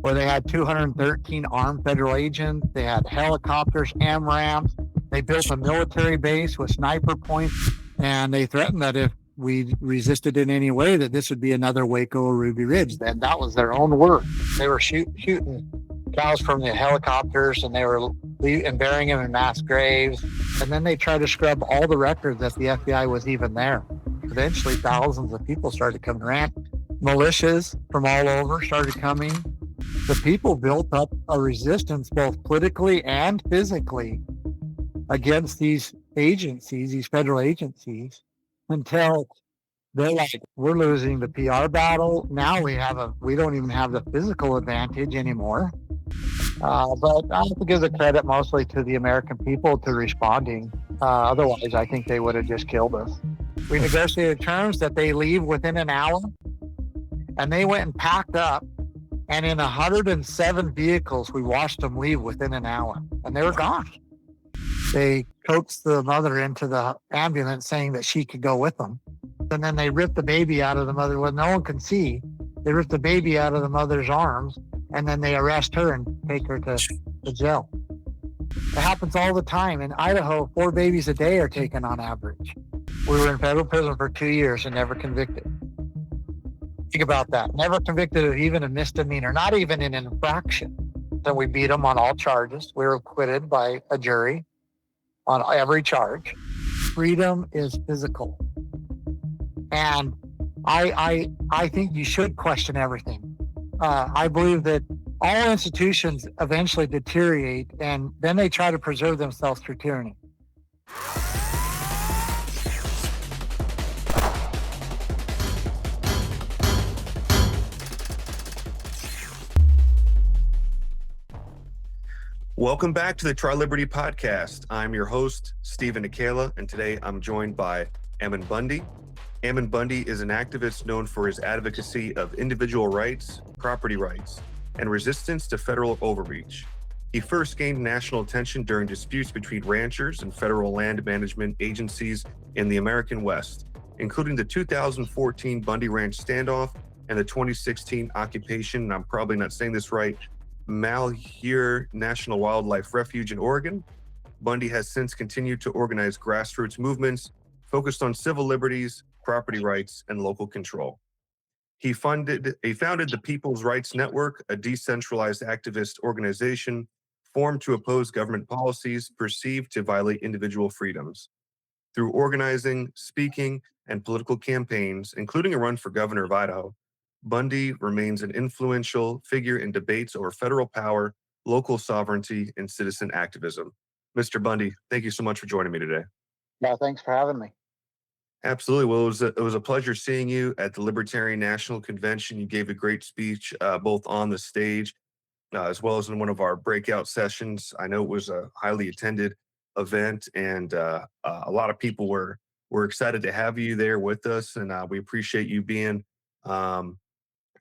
where they had 213 armed federal agents. They had helicopters, AMRAAMs. They built a military base with sniper points, and they threatened that if we resisted in any way, that this would be another Waco or Ruby Ridge. And that was their own word. They were shooting cows from the helicopters, and they were burying them in mass graves. And then they tried to scrub all the records that the FBI was even there. Eventually, thousands of people started coming around. Militias from all over started coming. The people built up a resistance, both politically and physically, against these agencies, these federal agencies, until they're like, we're losing the PR battle. Now we don't even have the physical advantage anymore. But I have to give the credit mostly to the American people to responding. Otherwise, I think they would have just killed us. We negotiated terms that they leave within an hour, and they went and packed up. And in 107 vehicles, we watched them leave within an hour, and they were gone. They coaxed the mother into the ambulance saying that she could go with them. And then they ripped the baby out of the mother when no one can see. They ripped the baby out of the mother's arms, and then they arrest her and take her to jail. It happens all the time. In Idaho, 4 babies a day are taken on average. We were in federal prison for 2 years and never convicted. Think about that. Never convicted of even a misdemeanor, not even in an infraction. Then we beat them on all charges. We were acquitted by a jury on every charge. Freedom is physical. And I think you should question everything. I believe that all institutions eventually deteriorate, and then they try to preserve themselves through tyranny. Welcome back to the Try Liberty podcast. I'm your host, Steven Nekhaila, and today I'm joined by Ammon Bundy. Ammon Bundy is an activist known for his advocacy of individual rights, property rights, and resistance to federal overreach. He first gained national attention during disputes between ranchers and federal land management agencies in the American West, including the 2014 Bundy Ranch standoff and the 2016 occupation, and I'm probably not saying this right, Malheur National Wildlife Refuge in Oregon. Bundy has since continued to organize grassroots movements focused on civil liberties, property rights, and local control. He founded the People's Rights Network, a decentralized activist organization formed to oppose government policies perceived to violate individual freedoms. Through organizing, speaking, and political campaigns, including a run for governor of Idaho, Bundy remains an influential figure in debates over federal power, local sovereignty, and citizen activism. Mr. Bundy, thank you so much for joining me today. Yeah, thanks for having me. Absolutely. Well, it was a pleasure seeing you at the Libertarian National Convention. You gave a great speech, both on the stage as well as in one of our breakout sessions. I know it was a highly attended event, and a lot of people were excited to have you there with us, and we appreciate you being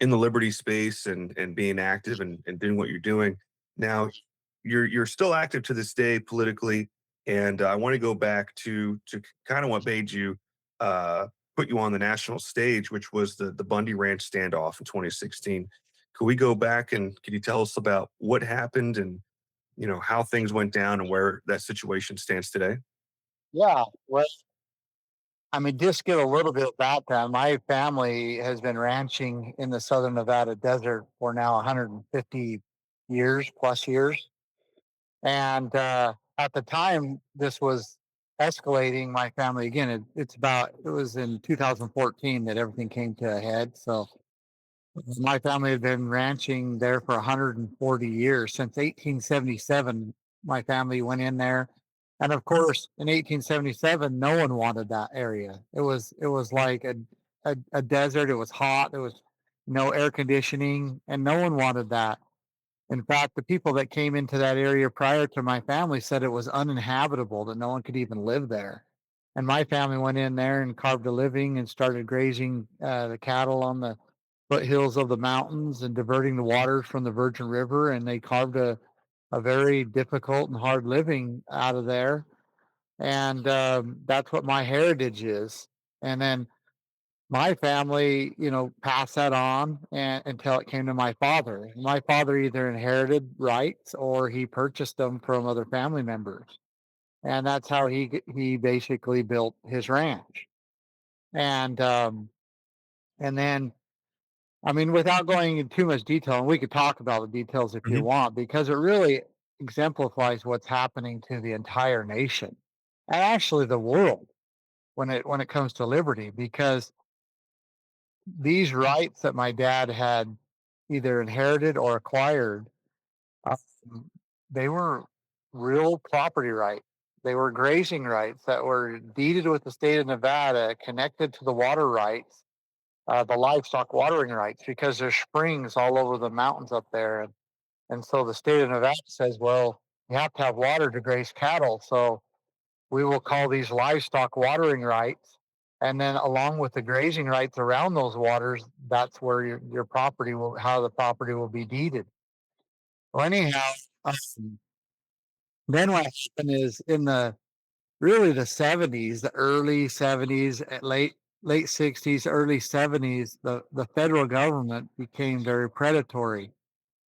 in the liberty space and being active and doing what you're doing. Now, you're still active to this day politically, and I want to go back to kind of what made you put you on the national stage, which was the Bundy Ranch standoff in 2016. Could we go back and could you tell us about what happened and how things went down and where that situation stands today? Yeah, well, I mean, just give a little bit of background. My family has been ranching in the southern Nevada desert for now 150 years plus years. And at the time this was escalating, my family, again, it was in 2014 that everything came to a head. So my family had been ranching there for 140 years. Since 1877, my family went in there. And of course, in 1877, no one wanted that area. It was like a desert. It was hot. There was no air conditioning, and no one wanted that. In fact, the people that came into that area prior to my family said it was uninhabitable, that no one could even live there. And my family went in there and carved a living and started grazing the cattle on the foothills of the mountains and diverting the waters from the Virgin River. And they carved a very difficult and hard living out of there. And that's what my heritage is. And then my family, passed that on until it came to my father. My father either inherited rights or he purchased them from other family members, and that's how he basically built his ranch. And then, I mean, without going into too much detail, and we could talk about the details if you Mhm. want, because it really exemplifies what's happening to the entire nation and actually the world when it comes to liberty, because these rights that my dad had either inherited or acquired, um, they were real property rights. They were grazing rights that were deeded with the state of Nevada, connected to the water rights, the livestock watering rights, because there's springs all over the mountains up there. And so the state of Nevada says, well, you have to have water to graze cattle. So we will call these livestock watering rights. And then along with the grazing rights around those waters, that's where your property how the property will be deeded. Well, anyhow, um, then what happened is in the 70s, the early 70s, late 60s, early 70s, the federal government became very predatory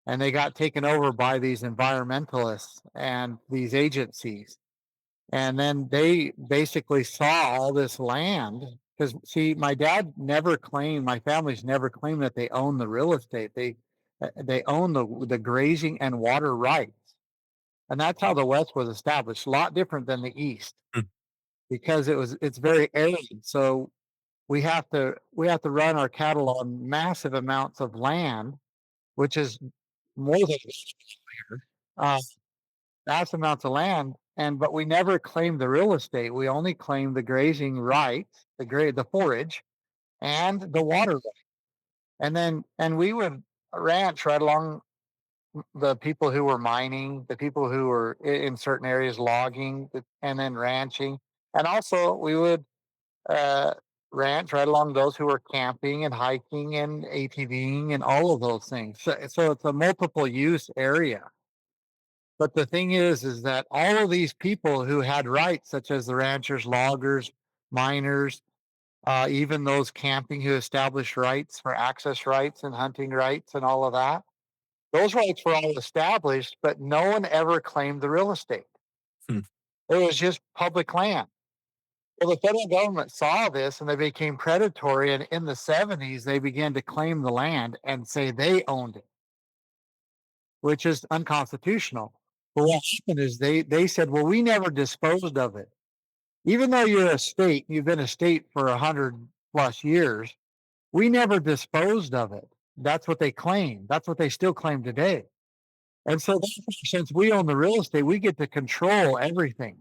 and they got taken over by these environmentalists and these agencies. And then they basically saw all this land because, see, my family's never claimed that they own the real estate. They own the grazing and water rights, and that's how the West was established. A lot different than the East Mm. because it's very arid. So we have to run our cattle on massive amounts of land, which is more than here. Vast amounts of land, but we never claimed the real estate. We only claimed the grazing rights, the forage, and the water right. And we would ranch right along the people who were mining, the people who were in certain areas logging, and then ranching, and also we would uh, ranch right along those who were camping and hiking and ATVing and all of those things. So it's a multiple use area. But the thing is that all of these people who had rights, such as the ranchers, loggers, miners, even those camping who established rights for access rights and hunting rights and all of that, those rights were all established, but no one ever claimed the real estate. Hmm. It was just public land. Well, the federal government saw this and they became predatory. And in the 70s, they began to claim the land and say they owned it, which is unconstitutional. But what happened is they said, well, we never disposed of it. Even though you're a state, you've been a state for 100+ years, we never disposed of it. That's what they claim. That's what they still claim today. And so since we own the real estate, we get to control everything.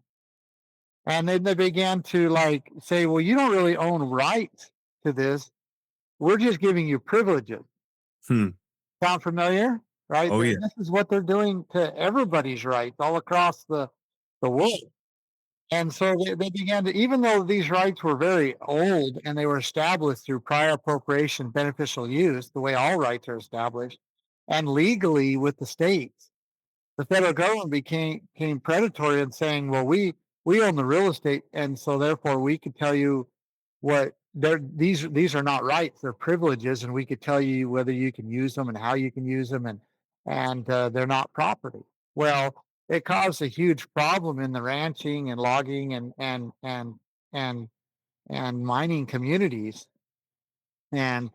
And then they began to like say, well, you don't really own rights to this. We're just giving you privileges. Hmm. Sound familiar? Right? Oh, yeah. And this is what they're doing to everybody's rights all across the world. And so they began to, even though these rights were very old and they were established through prior appropriation, beneficial use, the way all rights are established, and legally with the states, the federal government became predatory in saying, well, we own the real estate, and so therefore we could tell you what these are not rights, they're privileges, and we could tell you whether you can use them and how you can use them, and they're not property. Well, it caused a huge problem in the ranching and logging and and mining communities. And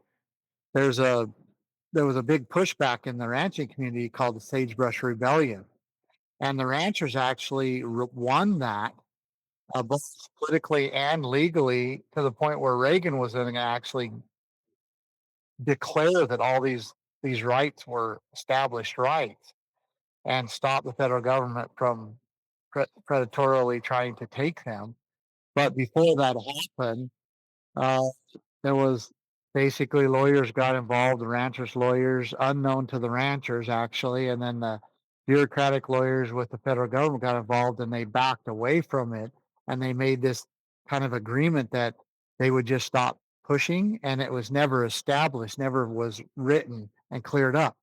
there's a there was a big pushback in the ranching community called the Sagebrush Rebellion, and the ranchers actually won that, both politically and legally, to the point where Reagan was going to actually declare that all these rights were established rights and stop the federal government from predatorily trying to take them. But before that happened, uh, there was basically lawyers got involved, the ranchers' lawyers, unknown to the ranchers actually, and then the bureaucratic lawyers with the federal government got involved and they backed away from it and they made this kind of agreement that they would just stop pushing, and it was never established, never was written and cleared up.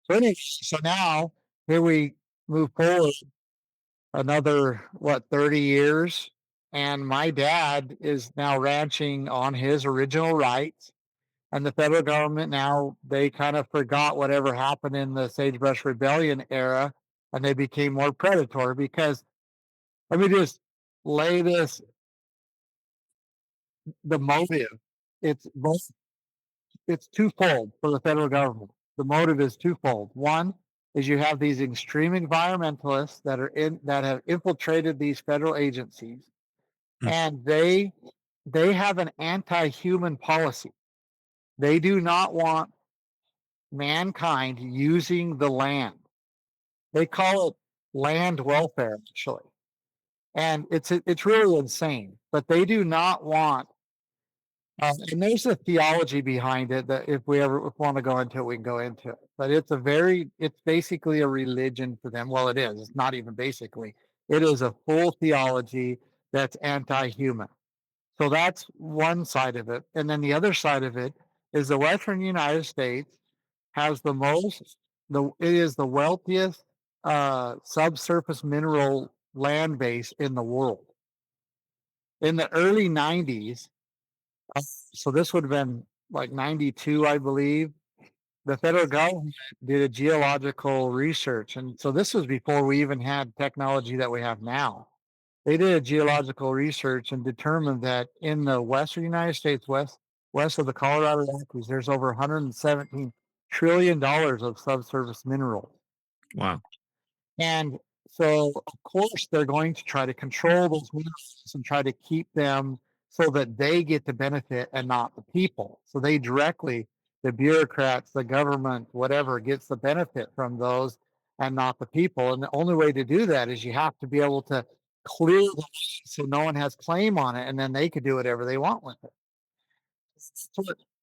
So anyway, so now here we move forward another 30 years, And my dad is now ranching on his original rights. And the federal government now, they kind of forgot whatever happened in the Sagebrush Rebellion era, and they became more predatory. Because let me just lay this, the motive, it's both, it's twofold for the federal government. The motive is twofold. One is you have these extreme environmentalists that have infiltrated these federal agencies, Mm. and they have an anti-human policy. They do not want mankind using the land. They call it land welfare, actually, and it's really insane. But they do not want. And there's a theology behind it that if we ever want to go into it, we can go into it. But it's basically a religion for them. Well, it is. It's not even basically. It is a full theology that's anti-human. So that's one side of it. And then the other side of it is the Western United States has it is the wealthiest subsurface mineral land base in the world. In the early 90s, so this would have been like 92, I believe, the federal government did a geological research. And so this was before we even had technology that we have now. They did a geological research and determined that in the Western United States, west of the Colorado Rockies, there's over $117 trillion of subsurface minerals. Wow. And so, of course, they're going to try to control those minerals and try to keep them so that they get the benefit and not the people. So they directly, the bureaucrats, the government, whatever, gets the benefit from those and not the people. And the only way to do that is you have to be able to clear the so no one has claim on it, and then they could do whatever they want with it.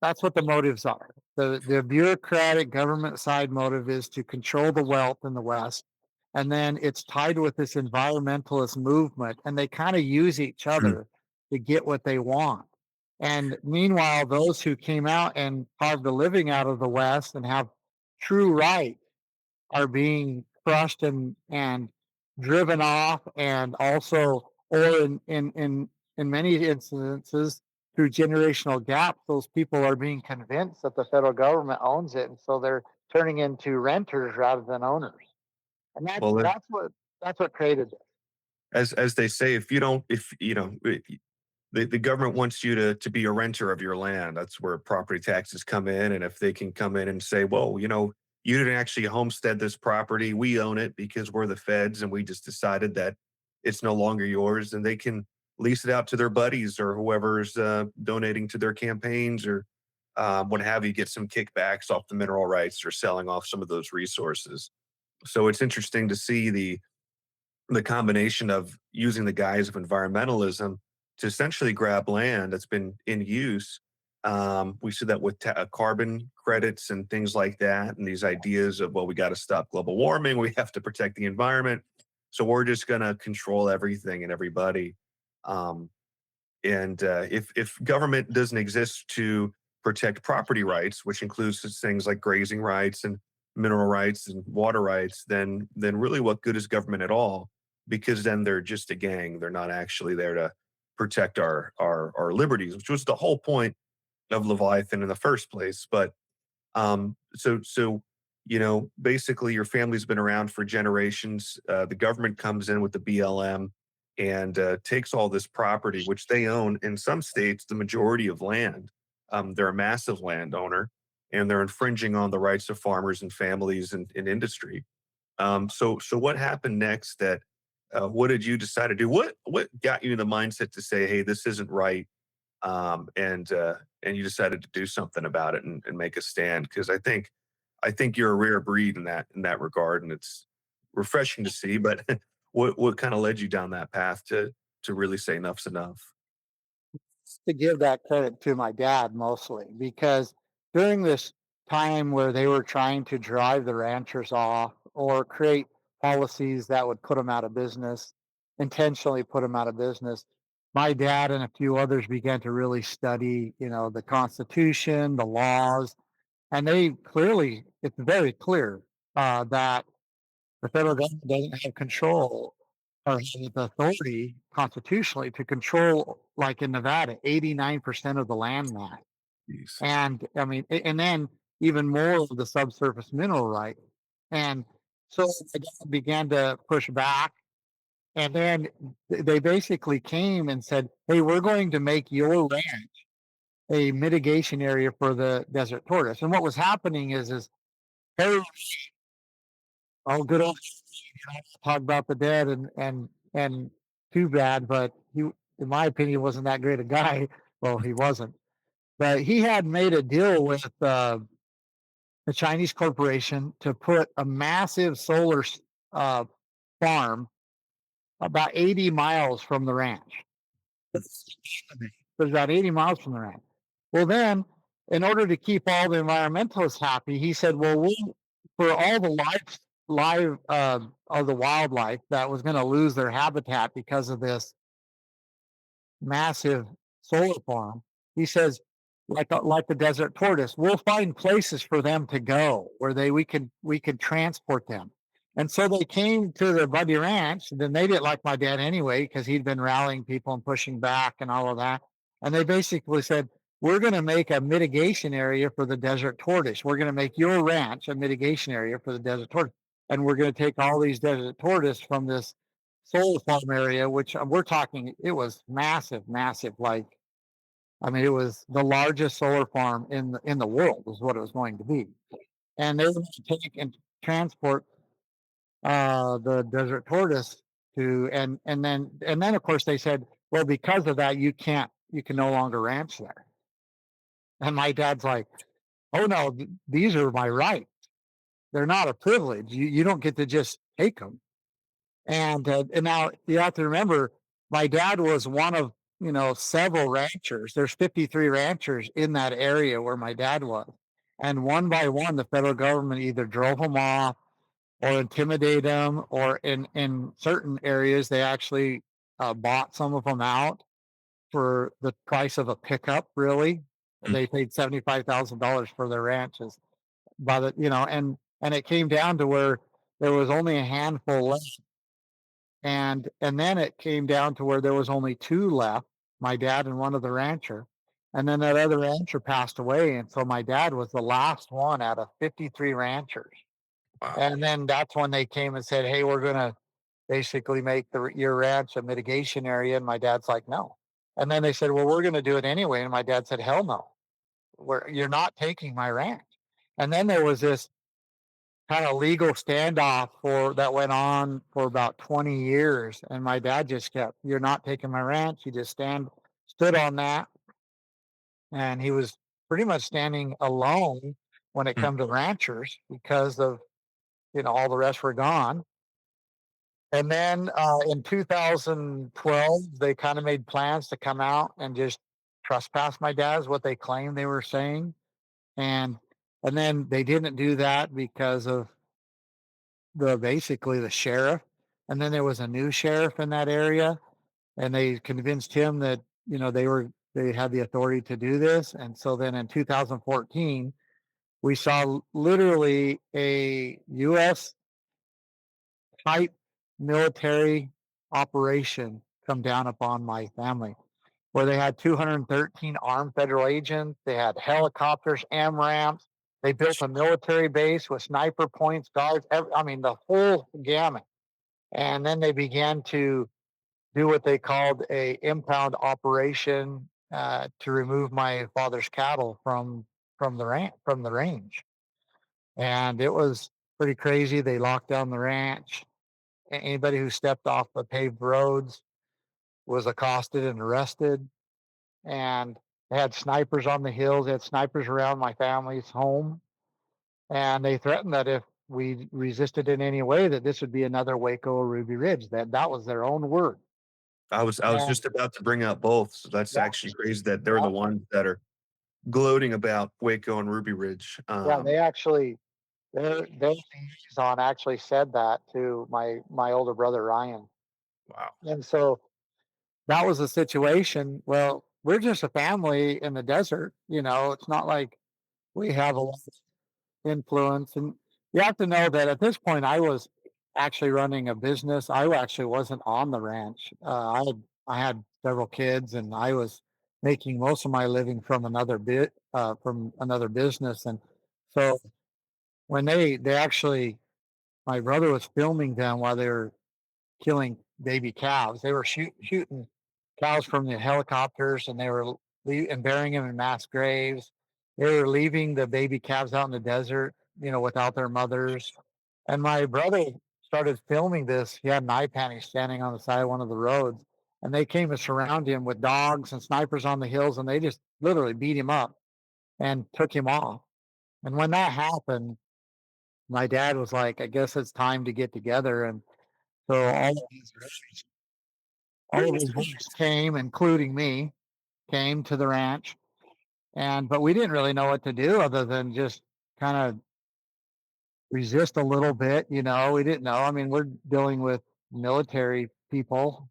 That's what the motives are. The bureaucratic government side motive is to control the wealth in the West. And then it's tied with this environmentalist movement, and they kind of use each other to get what they want. And meanwhile, those who came out and carved a living out of the West and have true right are being crushed and driven off, and also, or in many instances, through generational gaps, those people are being convinced that the federal government owns it, and so they're turning into renters rather than owners. And Well, that's what created it. as they say, if you know, the government wants you to be a renter of your land. That's where property taxes come in. And if they can come in and say, well, you didn't actually homestead this property, we own it because we're the feds and we just decided that it's no longer yours, and they can lease it out to their buddies or whoever's donating to their campaigns or what have you, get some kickbacks off the mineral rights or selling off some of those resources. So it's interesting to see the combination of using the guise of environmentalism to essentially grab land that's been in use. We see that with carbon credits and things like that, and these ideas of, well, we got to stop global warming, we have to protect the environment, so we're just going to control everything and everybody. Um, and if government doesn't exist to protect property rights, which includes such things like grazing rights and mineral rights and water rights, then really what good is government at all? Because then they're just a gang. They're not actually there to protect our liberties, which was the whole point of Leviathan in the first place. But so basically, your family's been around for generations. The government comes in with the BLM and takes all this property, which they own in some states, the majority of land. They're a massive landowner, and they're infringing on the rights of farmers and families and industry. So what happened next? What did you decide to do? What got you in the mindset to say, "Hey, this isn't right," and you decided to do something about it and make a stand? Because I think you're a rare breed in that regard, and it's refreshing to see. But what kind of led you down that path to really say enough's enough? To give that credit to my dad mostly, because during this time where they were trying to drive the ranchers off or create policies that would put them out of business, intentionally put them out of business, my dad and a few others began to really study, the Constitution, the laws, and it's very clear that the federal government doesn't have control or the authority constitutionally to control, like in Nevada, 89% of the land mass. Jeez. And I mean, and then even more of the subsurface mineral rights. And so I began to push back. And then they basically came and said, hey, we're going to make your ranch a mitigation area for the desert tortoise. And what was happening is hey, oh, good old talk about the dead and too bad, but he, in my opinion, wasn't that great a guy. Well, he wasn't, but he had made a deal with a Chinese corporation to put a massive solar uh, farm about 80 miles from the ranch. It was about 80 miles from the ranch. Well, then, in order to keep all the environmentalists happy, he said, well, for all the live of the wildlife that was going to lose their habitat because of this massive solar farm, he says, like the desert tortoise, we'll find places for them to go where we could transport them. And so they came to the Bundy Ranch. And then they didn't like my dad anyway because he'd been rallying people and pushing back and all of that. And they basically said, we're going to make a mitigation area for the desert tortoise. We're going to make your ranch a mitigation area for the desert tortoise. And we're going to take all these desert tortoise from this solar farm area, which we're talking, it was massive, massive. Like, I mean, it was the largest solar farm in the world, is what it was going to be. And they were going to take and transport the desert tortoise to, and then of course they said, well, because of that, you can no longer ranch there. And my dad's like, oh no, these are my rights. They're not a privilege. You don't get to just take them. And now you have to remember, my dad was one of several ranchers. There's 53 ranchers in that area where my dad was, and one by one, the federal government either drove them off or intimidated them, or in certain areas they actually bought some of them out for the price of a pickup. Really, they paid $75,000 for their ranches. By the and it came down to where there was only a handful left. And then it came down to where there was only two left, my dad and one of the rancher. And then that other rancher passed away. And so my dad was the last one out of 53 ranchers. Wow. And then that's when they came and said, hey, we're going to basically make your ranch a mitigation area. And my dad's like, no. And then they said, well, we're going to do it anyway. And my dad said, hell no, you're not taking my ranch. And then there was this kind of legal standoff that went on for about 20 years. And my dad just kept, you're not taking my ranch. He just stood on that. And he was pretty much standing alone when it come to ranchers because of, all the rest were gone. And then in 2012, they kind of made plans to come out and just trespass my dad, is what they claimed they were saying. And then they didn't do that because of basically the sheriff. And then there was a new sheriff in that area, and they convinced him that they had the authority to do this. And so then in 2014, we saw literally a U.S. type military operation come down upon my family, where they had 213 armed federal agents. They had helicopters, AMRAAMs. They built a military base with sniper points, guards. I mean, the whole gamut. And then they began to do what they called a impound operation to remove my father's cattle from the range. And it was pretty crazy. They locked down the ranch. Anybody who stepped off the paved roads was accosted and arrested. And they had snipers on the hills. They had snipers around my family's home. And they threatened that if we resisted in any way, that this would be another Waco or Ruby Ridge. That was their own word. I was just about to bring up both. So that's actually crazy that they're the ones that are gloating about Waco and Ruby Ridge. They actually, their liaison actually said that to my older brother Ryan. Wow. And so that was the situation. Well, we're just a family in the desert. It's not like we have a lot of influence. And you have to know that at this point, I was actually running a business. I actually wasn't on the ranch. I had several kids, and I was making most of my living from another business. And so when they actually, my brother was filming them while they were killing baby calves. They were shooting cows from the helicopters, and they were and burying them in mass graves. They were leaving the baby calves out in the desert, without their mothers. And my brother started filming this. He had an iPad. He's standing on the side of one of the roads, and they came to surround him with dogs and snipers on the hills, and they just literally beat him up and took him off. And when that happened, my dad was like, "I guess it's time to get together." And so all of his boys came, including me, came to the ranch, but we didn't really know what to do other than just kind of resist a little bit. We didn't know. I mean, we're dealing with military people,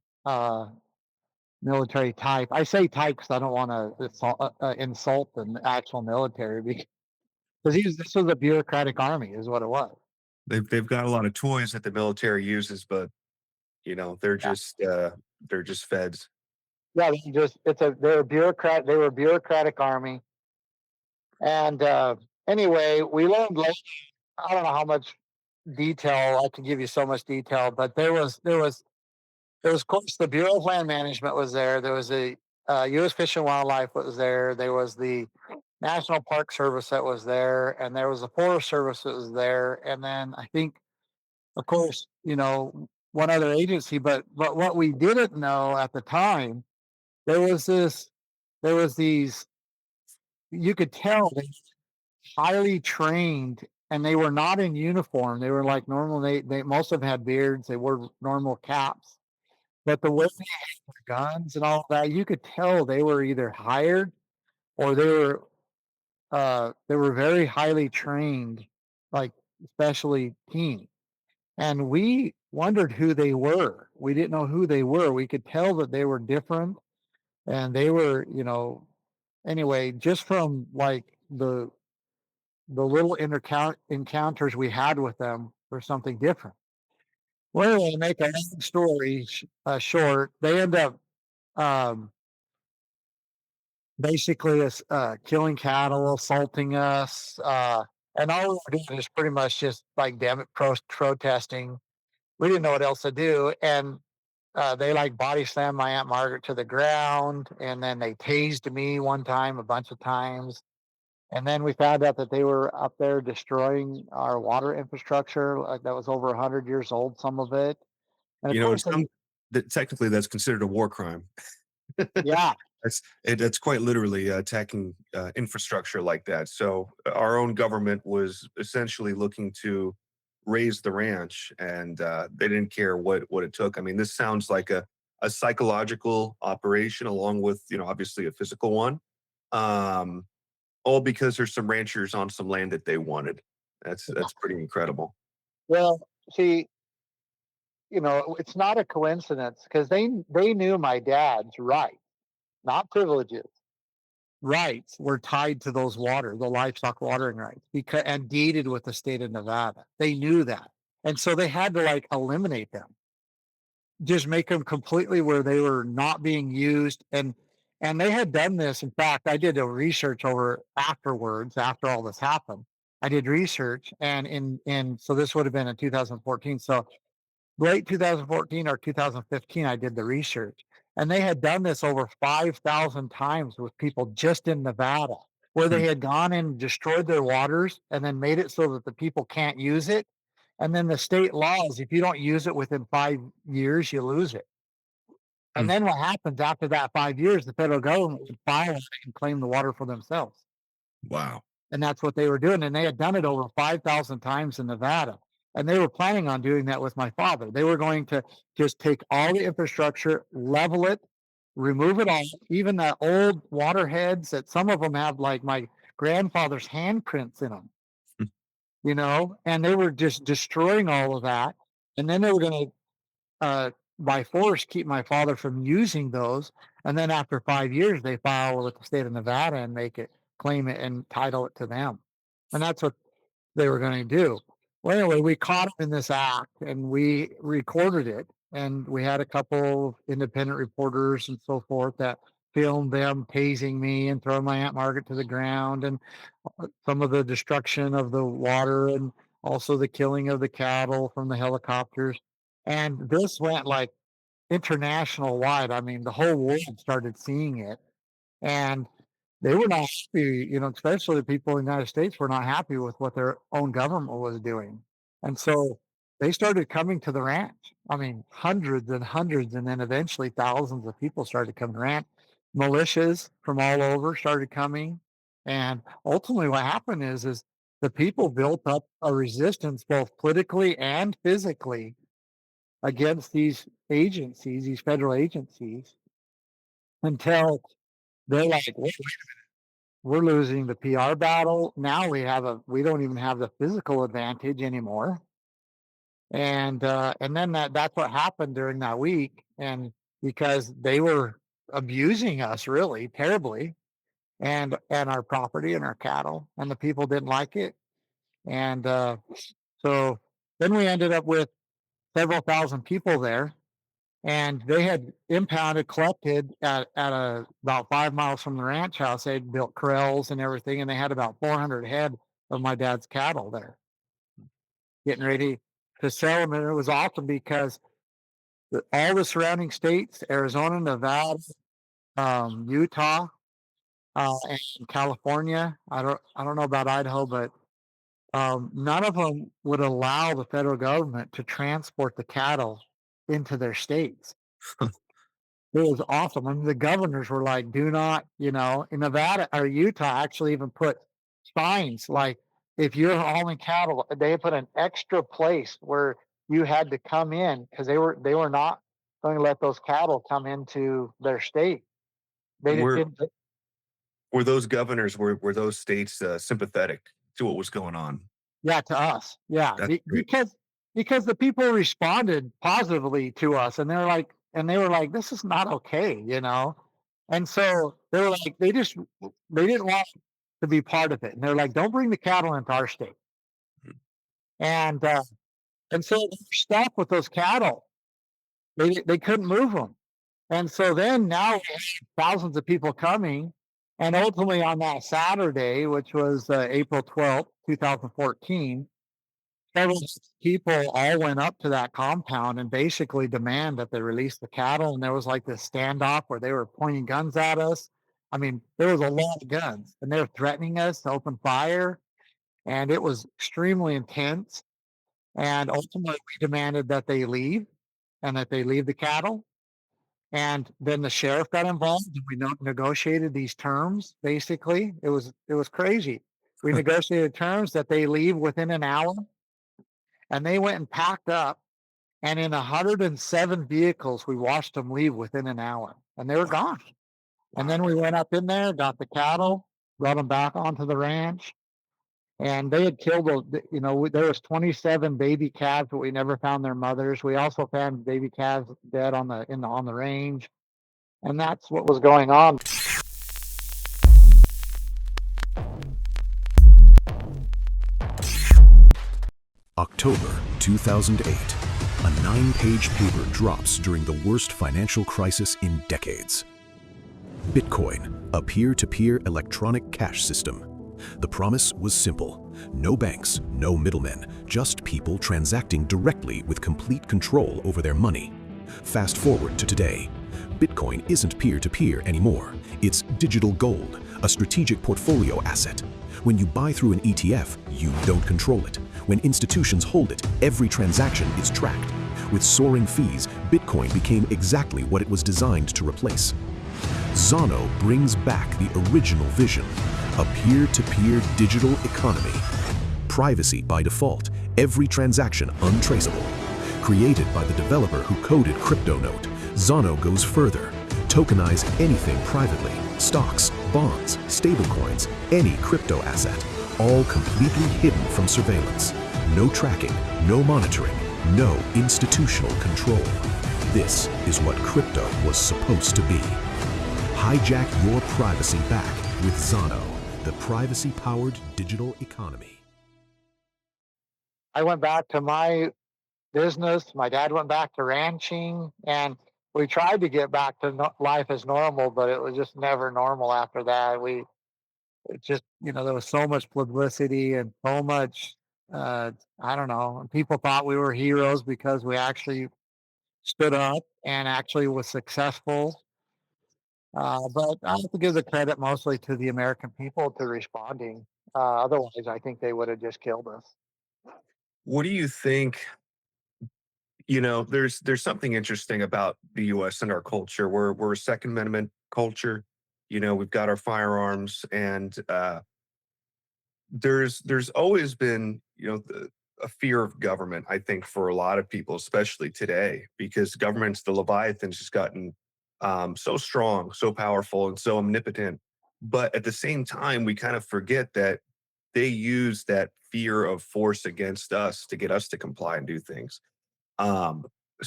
military type. I say type because I don't want to insult the actual military, because this was a bureaucratic army, is what it was. They've got a lot of toys that the military uses, but they're Yeah, just feds. yeah. They're a bureaucrat. They were a bureaucratic army. And anyway, we learned later. I don't know how much detail I can give you. So much detail, but there was, of course, the Bureau of Land Management was there. There was the U.S. Fish and Wildlife was there. There was the National Park Service that was there, and there was the Forest Service that was there, and then I think, of course, one other agency. But what we didn't know at the time, there was this, there was these. You could tell they were highly trained, and they were not in uniform. They were like normal. They most of them had beards. They wore normal caps, but the way guns and all that, you could tell they were either hired or they were very highly trained, like especially team. And we wondered who they were. We didn't know who they were. We could tell that they were different, and they were, anyway, just from like the little encounters we had with them for something different. Well, to make a long story short, they end up um, basically killing cattle, assaulting us, and all we were doing is pretty much just like damn it, protesting. We didn't know what else to do, and they like body slammed my Aunt Margaret to the ground, and then they tased me one time, a bunch of times, and then we found out that they were up there destroying our water infrastructure, like that was over 100 years old, some of it, and of You know, course, it's some that technically that's considered a war crime. yeah, That's quite literally attacking infrastructure like that. So our own government was essentially looking to raise the ranch, and they didn't care what it took. I mean, this sounds like a psychological operation, along with obviously a physical one. Um, all because there's some ranchers on some land that they wanted. That's pretty incredible. well, see, it's not a coincidence because they knew my dad's rights, not privileges. Rights were tied to the livestock watering rights, because and deeded with the state of Nevada. They knew that, and so they had to like eliminate them, just make them completely where they were not being used. And they had done this. In fact, I did a research over afterwards, after all this happened. I did research, and so this would have been in 2014. So late 2014 or 2015, I did the research, and they had done this over 5,000 times with people just in Nevada, where they Hmm. had gone and destroyed their waters and then made it so that the people can't use it. And then the state laws, if you don't use it within 5 years, you lose it. And Hmm. then what happens after that 5 years, the federal government would file it and claim the water for themselves. Wow. And that's what they were doing. And they had done it over 5,000 times in Nevada. And they were planning on doing that with my father. They were going to just take all the infrastructure, level it, remove it all, even the old water heads that some of them have like my grandfather's handprints in them, Hmm. and they were just destroying all of that. And then they were going to, by force, keep my father from using those. And then after 5 years, they file with the state of Nevada and make it, claim it, and title it to them. And that's what they were going to do. Well, anyway, we caught him in this act and we recorded it. And we had a couple of independent reporters and so forth that filmed them tasing me and throwing my Aunt Margaret to the ground, and some of the destruction of the water, and also the killing of the cattle from the helicopters. And this went like international wide. I mean, the whole world started seeing it. And they were not happy, especially the people in the United States were not happy with what their own government was doing. And so they started coming to the ranch. I mean, hundreds and hundreds, and then eventually thousands of people started coming to the ranch. Militias from all over started coming. And ultimately what happened is the people built up a resistance both politically and physically against these agencies, these federal agencies, until they're like, "Wait, we're losing the PR battle. Now we don't even have the physical advantage anymore." And then that's what happened during that week. And because they were abusing us really terribly, and our property and our cattle, and the people didn't like it. And so then we ended up with several thousand people there, and they had collected about 5 miles from the ranch house. They'd built corrals and everything, and they had about 400 head of my dad's cattle there, getting ready to sell them. And it was awesome because all the surrounding states, Arizona, Nevada, Utah, and California. I don't know about Idaho, but none of them would allow the federal government to transport the cattle into their states. It was awesome. I mean, the governors were like, "Do not," in Nevada or Utah actually even put signs like, if you're hauling cattle, they put an extra place where you had to come in because they were not going to let those cattle come into their state. They Were didn't. were those governors were those states sympathetic to what was going on? Yeah, to us. Yeah, That's great. because the people responded positively to us, and they were like, "This is not okay." And so they were like, they didn't want to be part of it, and they're like, "Don't bring the cattle into our state." And and so they were stuck with those cattle. They couldn't move them, and so then now we have thousands of people coming, and ultimately on that Saturday, which was April 12th, 2014. Several people all went up to that compound and basically demand that they release the cattle. And there was like this standoff where they were pointing guns at us. I mean, there was a lot of guns, and they were threatening us to open fire. And it was extremely intense. And ultimately, we demanded that they leave, and that they leave the cattle. And then the sheriff got involved, and we negotiated these terms. Basically, it was crazy. We negotiated terms that they leave within an hour, and they went and packed up. And in 107 vehicles, we watched them leave within an hour, and they were gone. And then we went up in there, got the cattle, brought them back onto the ranch, and they had killed there was 27 baby calves, but we never found their mothers. We also found baby calves dead on the range, and that's what was going on. October 2008. A 9-page paper drops during the worst financial crisis in decades. Bitcoin, a peer-to-peer electronic cash system. The promise was simple. No banks, no middlemen, just people transacting directly with complete control over their money. Fast forward to today. Bitcoin isn't peer-to-peer anymore. It's digital gold, a strategic portfolio asset. When you buy through an ETF, you don't control it. When institutions hold it, every transaction is tracked. With soaring fees, Bitcoin became exactly what it was designed to replace. Zono brings back the original vision, a peer-to-peer digital economy. Privacy by default, every transaction untraceable. Created by the developer who coded CryptoNote, Zono goes further. Tokenize anything privately, stocks, bonds, stablecoins, any crypto asset, all completely hidden from surveillance. No tracking, no monitoring, no institutional control. This is what crypto was supposed to be. Hijack your privacy back with Zono, the privacy-powered digital economy. I went back to my business. My dad went back to ranching, and we tried to get back to life as normal, but it was just never normal after that. It just, there was so much publicity and so much, uh, I don't know. People thought we were heroes because we actually stood up and actually was successful. But I have to give the credit mostly to the American people to responding. Otherwise, I think they would have just killed us. What do you think? There's something interesting about the U.S. and our culture. We're a Second Amendment culture. We've got our firearms, and there's always been a fear of government. I think for a lot of people, especially today, because government's the Leviathan's just gotten so strong, so powerful, and so omnipotent. But at the same time, we kind of forget that they use that fear of force against us to get us to comply and do things. Um,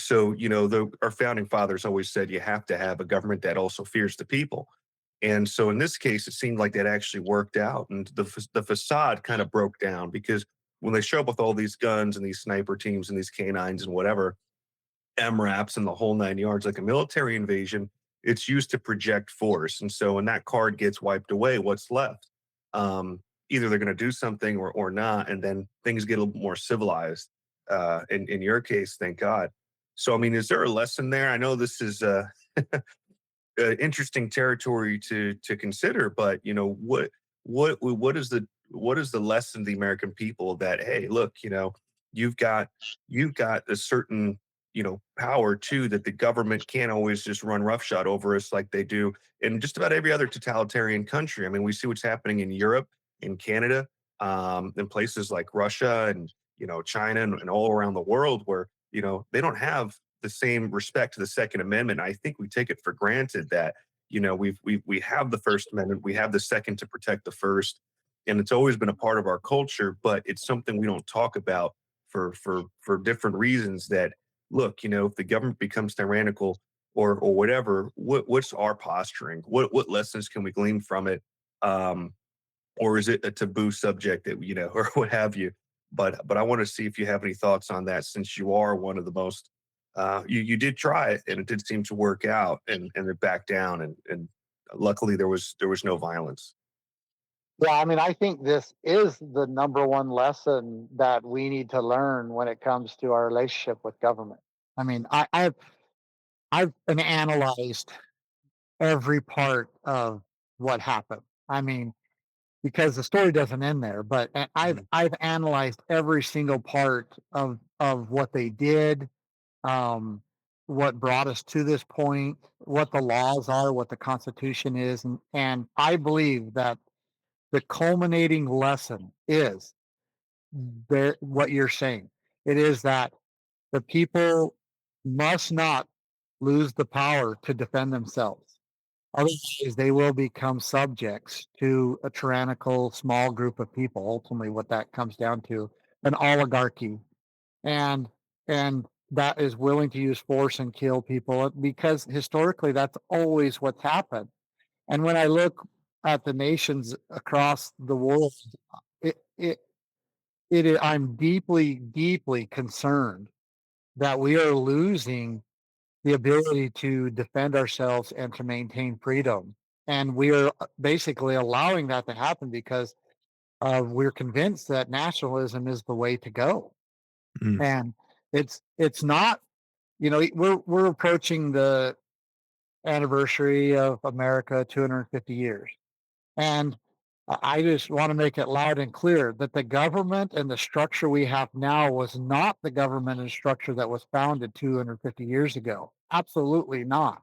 our founding fathers always said you have to have a government that also fears the people. And so in this case, it seemed like that actually worked out, and the facade kind of broke down because when they show up with all these guns and these sniper teams and these canines and whatever, MRAPs and the whole nine yards, like a military invasion, it's used to project force. And so when that card gets wiped away, what's left? Either they're going to do something or not, and then things get a little more civilized. In your case, thank God. So, I mean, is there a lesson there? I know this is interesting territory to consider, but what is the lesson to the American people that, hey, look, you've got you've got a certain power too, that the government can't always just run roughshod over us like they do in just about every other totalitarian country. I mean, we see what's happening in Europe, in Canada, in places like Russia and China, and all around the world, where they don't have the same respect to the Second Amendment. I think we take it for granted that we have the First Amendment, we have the Second to protect the First, and it's always been a part of our culture. But it's something we don't talk about for different reasons. That look, if the government becomes tyrannical or whatever, what's our posturing? What lessons can we glean from it? Or is it a taboo subject that or what have you? But I want to see if you have any thoughts on that, since you are one of the most you did try it, and it did seem to work out, and it backed down, and luckily there was no violence. Yeah, I mean, I think this is the number one lesson that we need to learn when it comes to our relationship with government. I mean, I've been analyzed every part of what happened. I mean, because the story doesn't end there, but Mhm. I've analyzed every single part of what they did, um, what brought us to this point, what the laws are, what the Constitution is, and I believe that the culminating lesson is there. What you're saying, it is that the people must not lose the power to defend themselves. Otherwise, they will become subjects to a tyrannical small group of people. Ultimately, what that comes down to, an oligarchy, and and that is willing to use force and kill people because historically that's always what's happened. And when I look at the nations across the world, it it I'm deeply, deeply concerned that we are losing the ability to defend ourselves and to maintain freedom. And we are basically allowing that to happen because we're convinced that nationalism is the way to go. Mm. And it's not, we're approaching the anniversary of America 250 years. And I just want to make it loud and clear that the government and the structure we have now was not the government and structure that was founded 250 years ago. Absolutely not.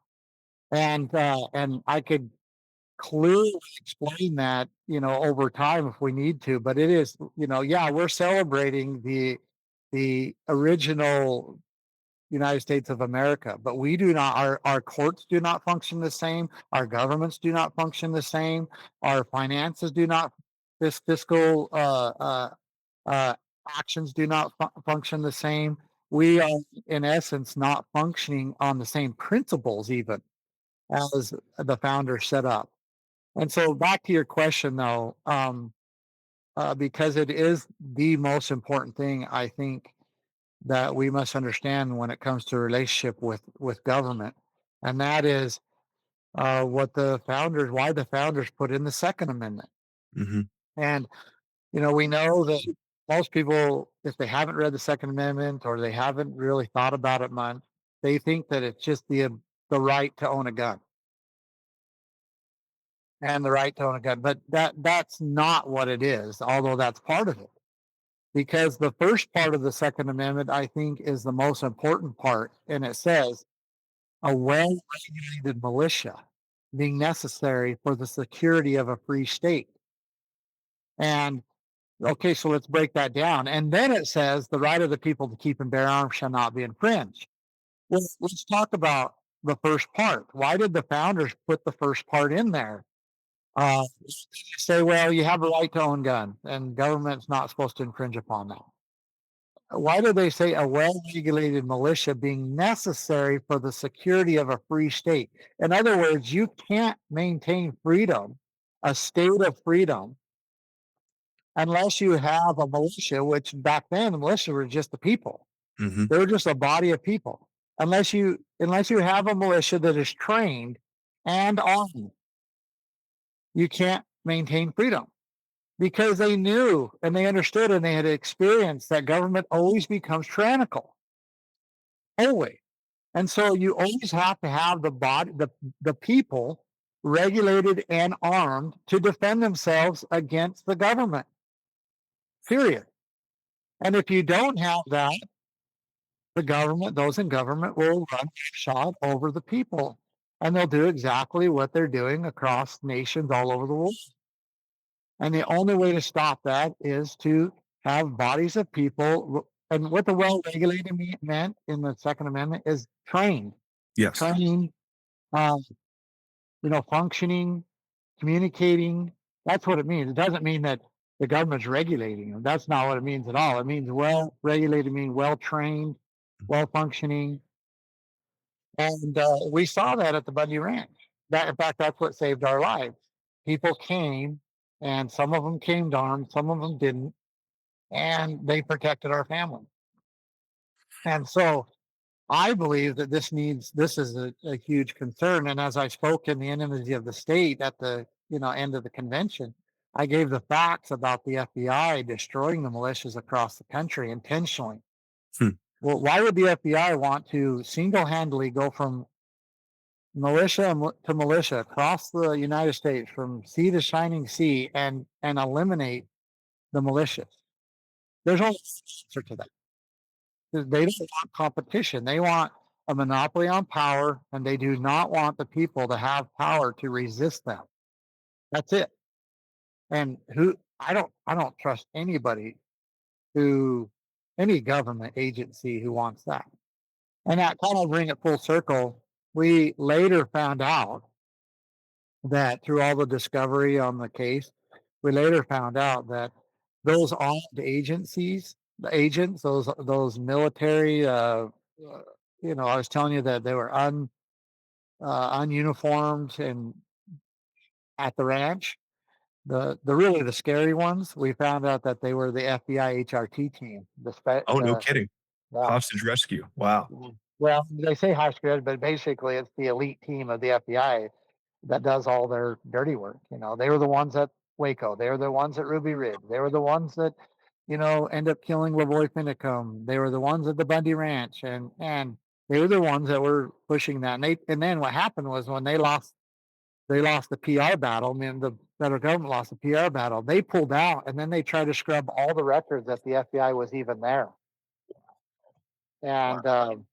And I could clearly explain that, over time if we need to. But it is, yeah, we're celebrating the original United States of America, but we do not. Our courts do not function the same. Our governments do not function the same. Our finances do not. This fiscal uh, actions do not function the same. We are, in essence, not functioning on the same principles, even as the founder set up. And so, back to your question, though, because it is the most important thing, I think, that we must understand when it comes to relationship with government, and that is why the founders put in the Second Amendment. Mm-hmm. And we know that most people, if they haven't read the Second Amendment or they haven't really thought about it much, they think that it's just the right to own a gun and the right to own a gun, but that's not what it is. Although that's part of it, because the first part of the Second Amendment, I think, is the most important part, and it says a well-regulated militia being necessary for the security of a free state. And okay, so let's break that down. And then it says the right of the people to keep and bear arms shall not be infringed. Well, let's talk about the first part. Why did the founders put the first part in there? Say, well, you have a right to own gun, and government's not supposed to infringe upon that. Why do they say a well-regulated militia being necessary for the security of a free state? In other words, you can't maintain freedom, a state of freedom, unless you have a militia, which back then the militia were just the people. Mm-hmm. They were just a body of people. Unless you have a militia that is trained and armed, you can't maintain freedom, because they knew and they understood and they had experienced that government always becomes tyrannical. Always. And so you always have to have the people regulated and armed to defend themselves against the government. Period. And if you don't have that, those in government will run shot over the people, and they'll do exactly what they're doing across nations all over the world. And the only way to stop that is to have bodies of people. And what the well-regulated meant in the Second Amendment is trained. Yes. Trained, functioning, communicating. That's what it means. It doesn't mean that the government's regulating them. That's not what it means at all. It means well-regulated, means well-trained, well-functioning. And we saw that at the Bundy Ranch. In fact, that's what saved our lives. People came, and some of them came armed, some of them didn't, and they protected our family. And so I believe that this is a huge concern. And as I spoke in the enmity of the state at the end of the convention, I gave the facts about the FBI destroying the militias across the country intentionally. Well, why would the FBI want to single-handedly go from militia to militia across the United States, from sea to shining sea, and eliminate the militias? There's only one answer to that. They don't want competition. They want a monopoly on power, and they do not want the people to have power to resist them. That's it. And I don't trust anybody any government agency who wants that. And that kind of bring it full circle. We later found out that through all the discovery on the case, we later found out that those armed agencies, the agents, those military, I was telling you that they were ununiformed and at the ranch. The scary ones, we found out that they were the FBI HRT team. No kidding. Yeah. Hostage rescue. Wow. Well, they say hostage, but basically it's the elite team of the FBI that does all their dirty work. They were the ones at Waco. They were the ones at Ruby Ridge. They were the ones that, end up killing Lavoy Finicum. They were the ones at the Bundy Ranch, and they were the ones that were pushing that. And then what happened was when they lost the PR battle. I mean, the federal government lost the PR battle. They pulled out, and then they tried to scrub all the records that the FBI was even there. And so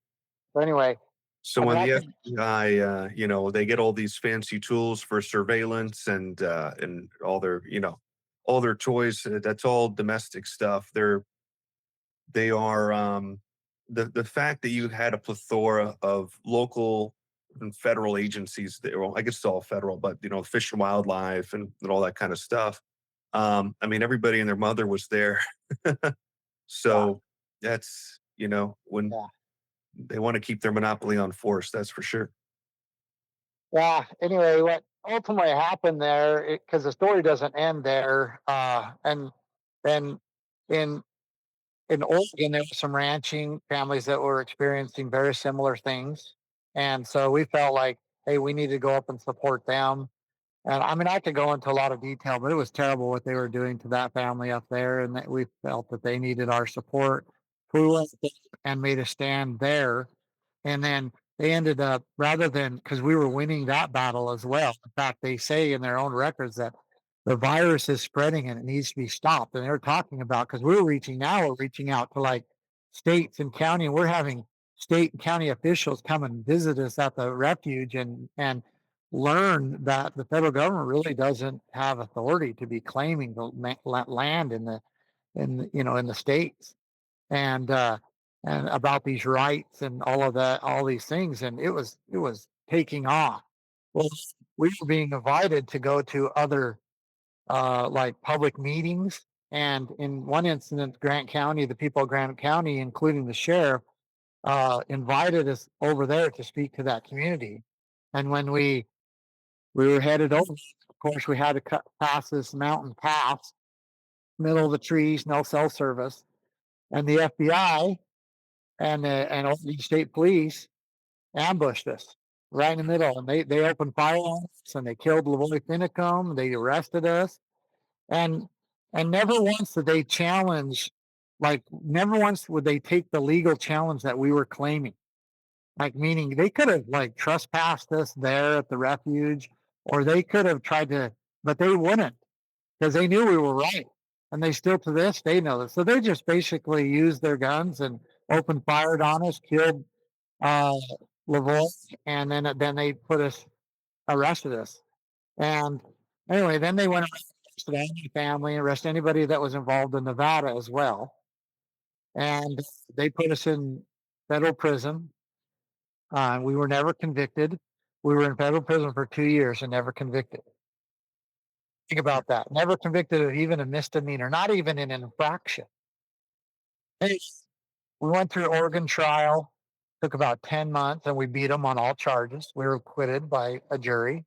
anyway. So when the FBI, they get all these fancy tools for surveillance and all their toys. That's all domestic stuff. They are the fact that you had a plethora of local and federal agencies. I guess it's all federal, but Fish and Wildlife and all that kind of stuff. Everybody and their mother was there. So that's when. Yeah. They want to keep their monopoly on force, that's for sure. Yeah. Anyway, what ultimately happened there, because the story doesn't end there, and And in in Oregon, there were some ranching families that were experiencing very similar things, and so we felt like, hey, we need to go up and support them. And I mean, I could go into a lot of detail, but it was terrible what they were doing to that family up there, and that we felt that they needed our support. We went there and made a stand there, and then they ended up, rather than, because we were winning that battle as well. In fact, they say in their own records that the virus is spreading and it needs to be stopped. And they're talking about, because we're reaching out to like states and county, and we're having state and county officials come and visit us at the refuge and learn that the federal government really doesn't have authority to be claiming the land in the states, and and about these rights and all of that, all these things, and it was taking off. Well, we were being invited to go to other like public meetings, and in one incident, Grant County, the people of Grant County, including the sheriff, invited us over there to speak to that community, and when we were headed over. Of course, we had to pass this mountain pass, middle of the trees, no cell service, and the FBI and Oregon State Police ambushed us right in the middle, and they opened fire on us, and they killed Lavoy Finicum. They arrested us, and never once did they challenge, like never once would they take the legal challenge that we were claiming. Like, meaning they could have like trespassed us there at the refuge, or they could have tried to, but they wouldn't, because they knew we were right. And they still to this day know this. So they just basically used their guns and opened fired on us, killed uh Lavoie, and then they arrested us. And anyway, then they went and arrested any family, arrested anybody that was involved in Nevada as well. And they put us in federal prison. We were never convicted. We were in federal prison for 2 years and never convicted. Think about that. Never convicted of even a misdemeanor, not even in an infraction. Hey, we went through Oregon trial, took about 10 months, and we beat them on all charges. We were acquitted by a jury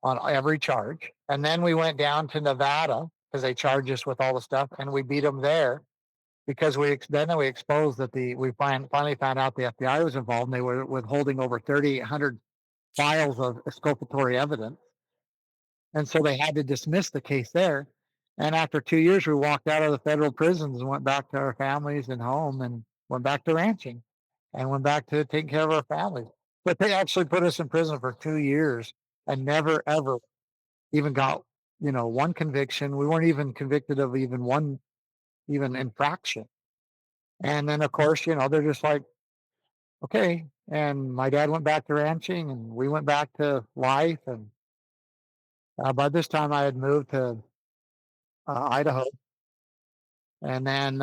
on every charge. And then we went down to Nevada because they charged us with all the stuff, and we beat them there because we exposed that we finally found out the FBI was involved, and they were withholding over 3,800 files of exculpatory evidence. And so they had to dismiss the case there. And after 2 years, we walked out of the federal prisons and went back to our families and home, and went back to ranching and went back to taking care of our families. But they actually put us in prison for 2 years and never, ever even got, one conviction. We weren't even convicted of even one even infraction. And then, of course, they're just like, okay. And my dad went back to ranching, and we went back to life. And by this time, I had moved to Idaho. And then,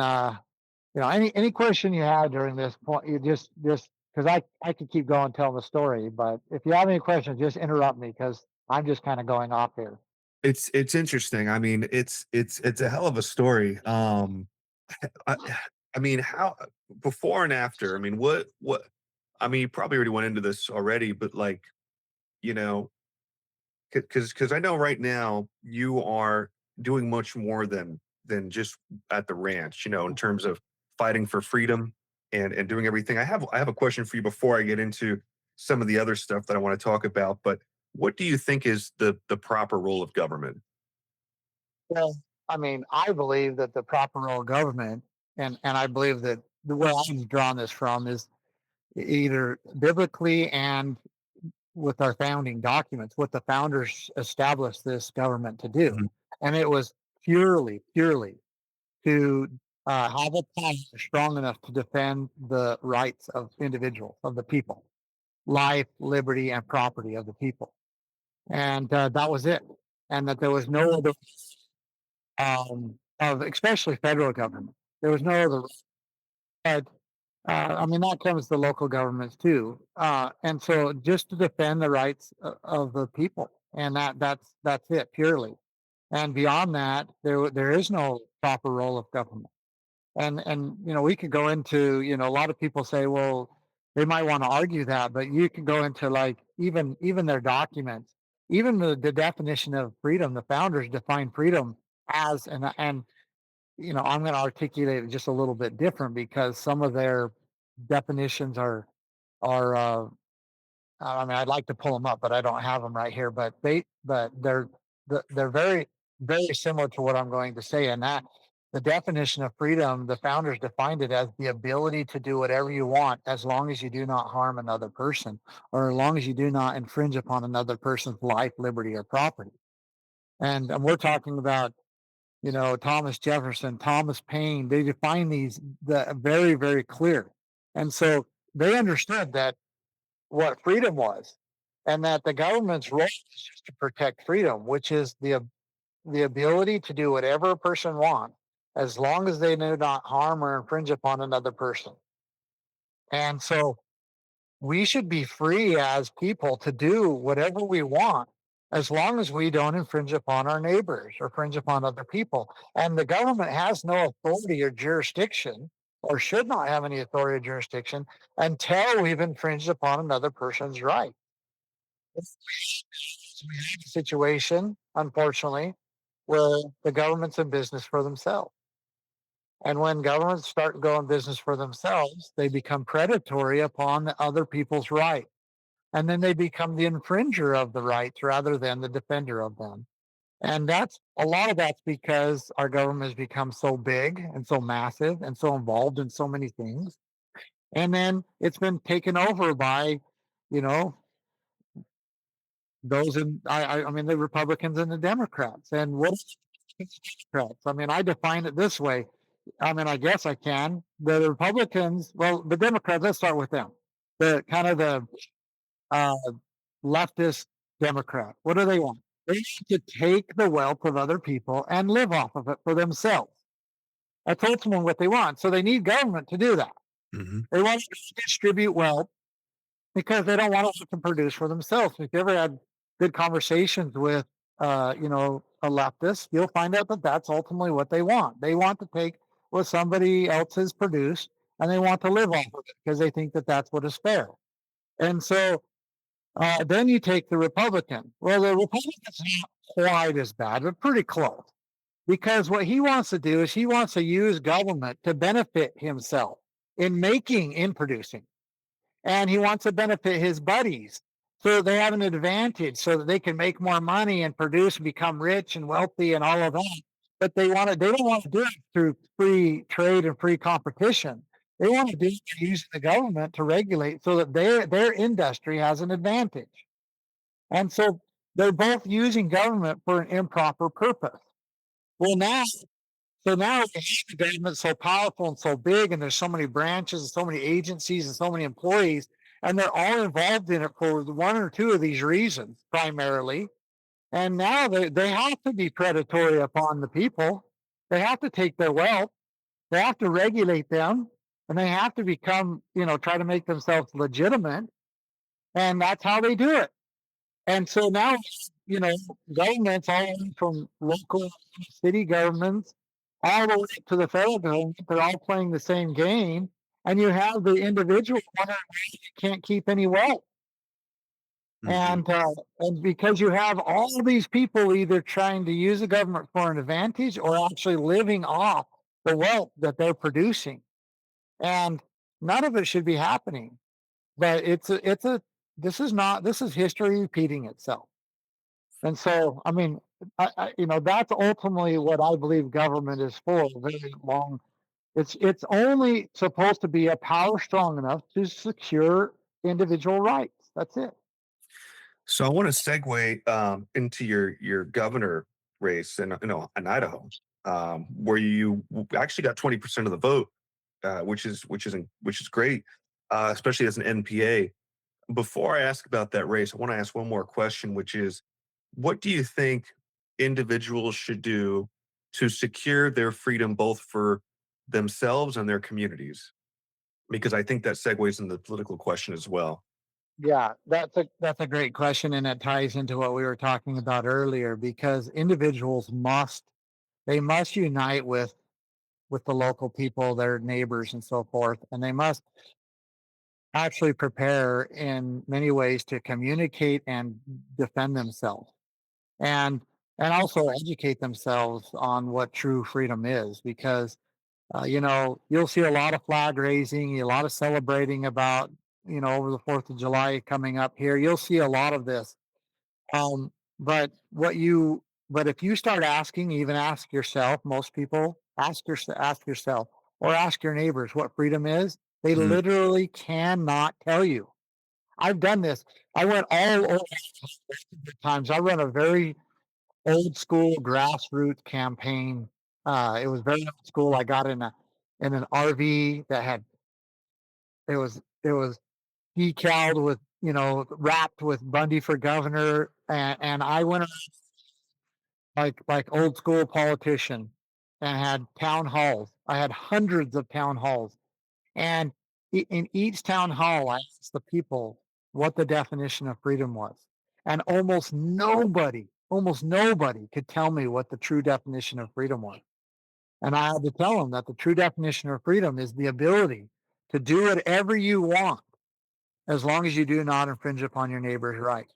any question you have during this point, you just because I could keep going telling the story, but if you have any questions, just interrupt me because I'm just kind of going off here. It's interesting. I mean, it's a hell of a story. I, I mean, how before and after. I mean, what? I mean, you probably already went into this already, but like, you know, because I know right now you are doing much more than just at the ranch. In terms of fighting for freedom and doing everything. I have a question for you before I get into some of the other stuff that I want to talk about. But what do you think is the proper role of government? Well, I mean, I believe that the proper role of government, and I believe that the way I'm drawing this from is either biblically and with our founding documents, what the founders established this government to do. Mhm. And it was purely to have a power strong enough to defend the rights of individuals, of the people, life, liberty, and property of the people. And that was it. And that there was no other, of especially federal government. There was no other. But, I mean, that comes to local governments too. And so just to defend the rights of the people, and that's it purely. And beyond that, there is no proper role of government. And we could go into, a lot of people say, well, they might want to argue that, but you could go into like even their documents, even the definition of freedom. The founders defined freedom as and I'm going to articulate it just a little bit different because some of their definitions are I mean, I'd like to pull them up, but I don't have them right here. But they're very very similar to what I'm going to say. And that the definition of freedom, the founders defined it as the ability to do whatever you want as long as you do not harm another person, or as long as you do not infringe upon another person's life, liberty, or property. And we're talking about Thomas Jefferson, Thomas Paine. They define these very very clear, and so they understood that what freedom was, and that the government's role is just to protect freedom, which is the ability to do whatever a person wants as long as they do not harm or infringe upon another person. And so we should be free as people to do whatever we want as long as we don't infringe upon our neighbors or infringe upon other people. And the government has no authority or jurisdiction, or should not have any authority or jurisdiction, until we've infringed upon another person's right. We have a situation, unfortunately, where the government's in business for themselves. And when governments start going business for themselves, they become predatory upon other people's rights. And then they become the infringer of the rights rather than the defender of them. And a lot of that's because our government has become so big and so massive and so involved in so many things. And then it's been taken over by, you know, those I mean, the Republicans and the Democrats. And what Democrats? I mean, I define it this way. I mean, I guess I can. The Republicans, well, the Democrats, let's start with them. The kind of the uh, leftist Democrat. What do they want? They want to take the wealth of other people and live off of it for themselves. That's ultimately what they want. So they need government to do that. Mhm. They want to distribute wealth because they don't want to produce for themselves. If you ever had good conversations with, a leftist, you'll find out that that's ultimately what they want. They want to take what somebody else has produced and they want to live off of it because they think that that's what is fair. And so then you take the Republican. Well, the Republican's not quite as bad, but pretty close. Because what he wants to do is he wants to use government to benefit himself in producing. And he wants to benefit his buddies so they have an advantage so that they can make more money and produce and become rich and wealthy and all of that. But they don't want to do it through free trade and free competition. They want to do it using the government to regulate so that their industry has an advantage. And so they're both using government for an improper purpose. Well, now the government's so powerful and so big, and there's so many branches and so many agencies and so many employees, and they're all involved in it for one or two of these reasons primarily. And now they have to be predatory upon the people. They have to take their wealth. They have to regulate them, and they have to become, try to make themselves legitimate. And that's how they do it. And so now, governments all from local city governments all the way to the federal government, they're all playing the same game. And you have the individual wondering why you can't keep any wealth. Mhm. And because you have all these people either trying to use the government for an advantage or actually living off the wealth that they're producing. And none of it should be happening. But this is history repeating itself. And so, I mean, that's ultimately what I believe government is for. Very long. It's only supposed to be a power strong enough to secure individual rights. That's it. So I want to segue into your governor race in Idaho, where you actually got 20% of the vote, which is great, especially as an NPA. Before I ask about that race, I want to ask one more question, which is, what do you think individuals should do to secure their freedom both for themselves and their communities? Because I think that segues into the political question as well. Yeah, that's a great question, and it ties into what we were talking about earlier. Because individuals must unite with the local people, their neighbors, and so forth, and they must actually prepare in many ways to communicate and defend themselves. And and also educate themselves on what true freedom is, because you'll see a lot of flag raising, a lot of celebrating about, over the 4th of July coming up here. You'll see a lot of this. Um, but if you start asking, even ask yourself, most people ask yourself, or ask your neighbors what freedom is. They Mhm. literally cannot tell you. I've done this. I went all over times. I run a very old school grassroots campaign. It was very old school. I got in an RV that had it was decaled with, wrapped with Bundy for governor, and I went around like old school politician and had town halls. I had hundreds of town halls, and in each town hall, I asked the people what the definition of freedom was, and almost nobody could tell me what the true definition of freedom was. And I had to tell them that the true definition of freedom is the ability to do whatever you want as long as you do not infringe upon your neighbor's rights.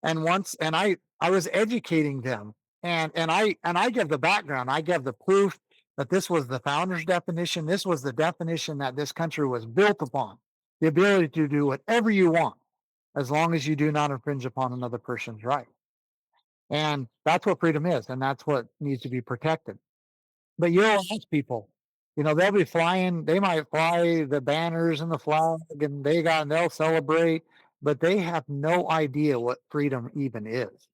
And I was educating them, and I give the background, I give the proof that this was the founder's definition. This was the definition that this country was built upon: the ability to do whatever you want as long as you do not infringe upon another person's right. And that's what freedom is, and that's what needs to be protected. But you'll ask people, they'll be flying, they might fly the banners and the flag, and they'll celebrate, but they have no idea what freedom even is.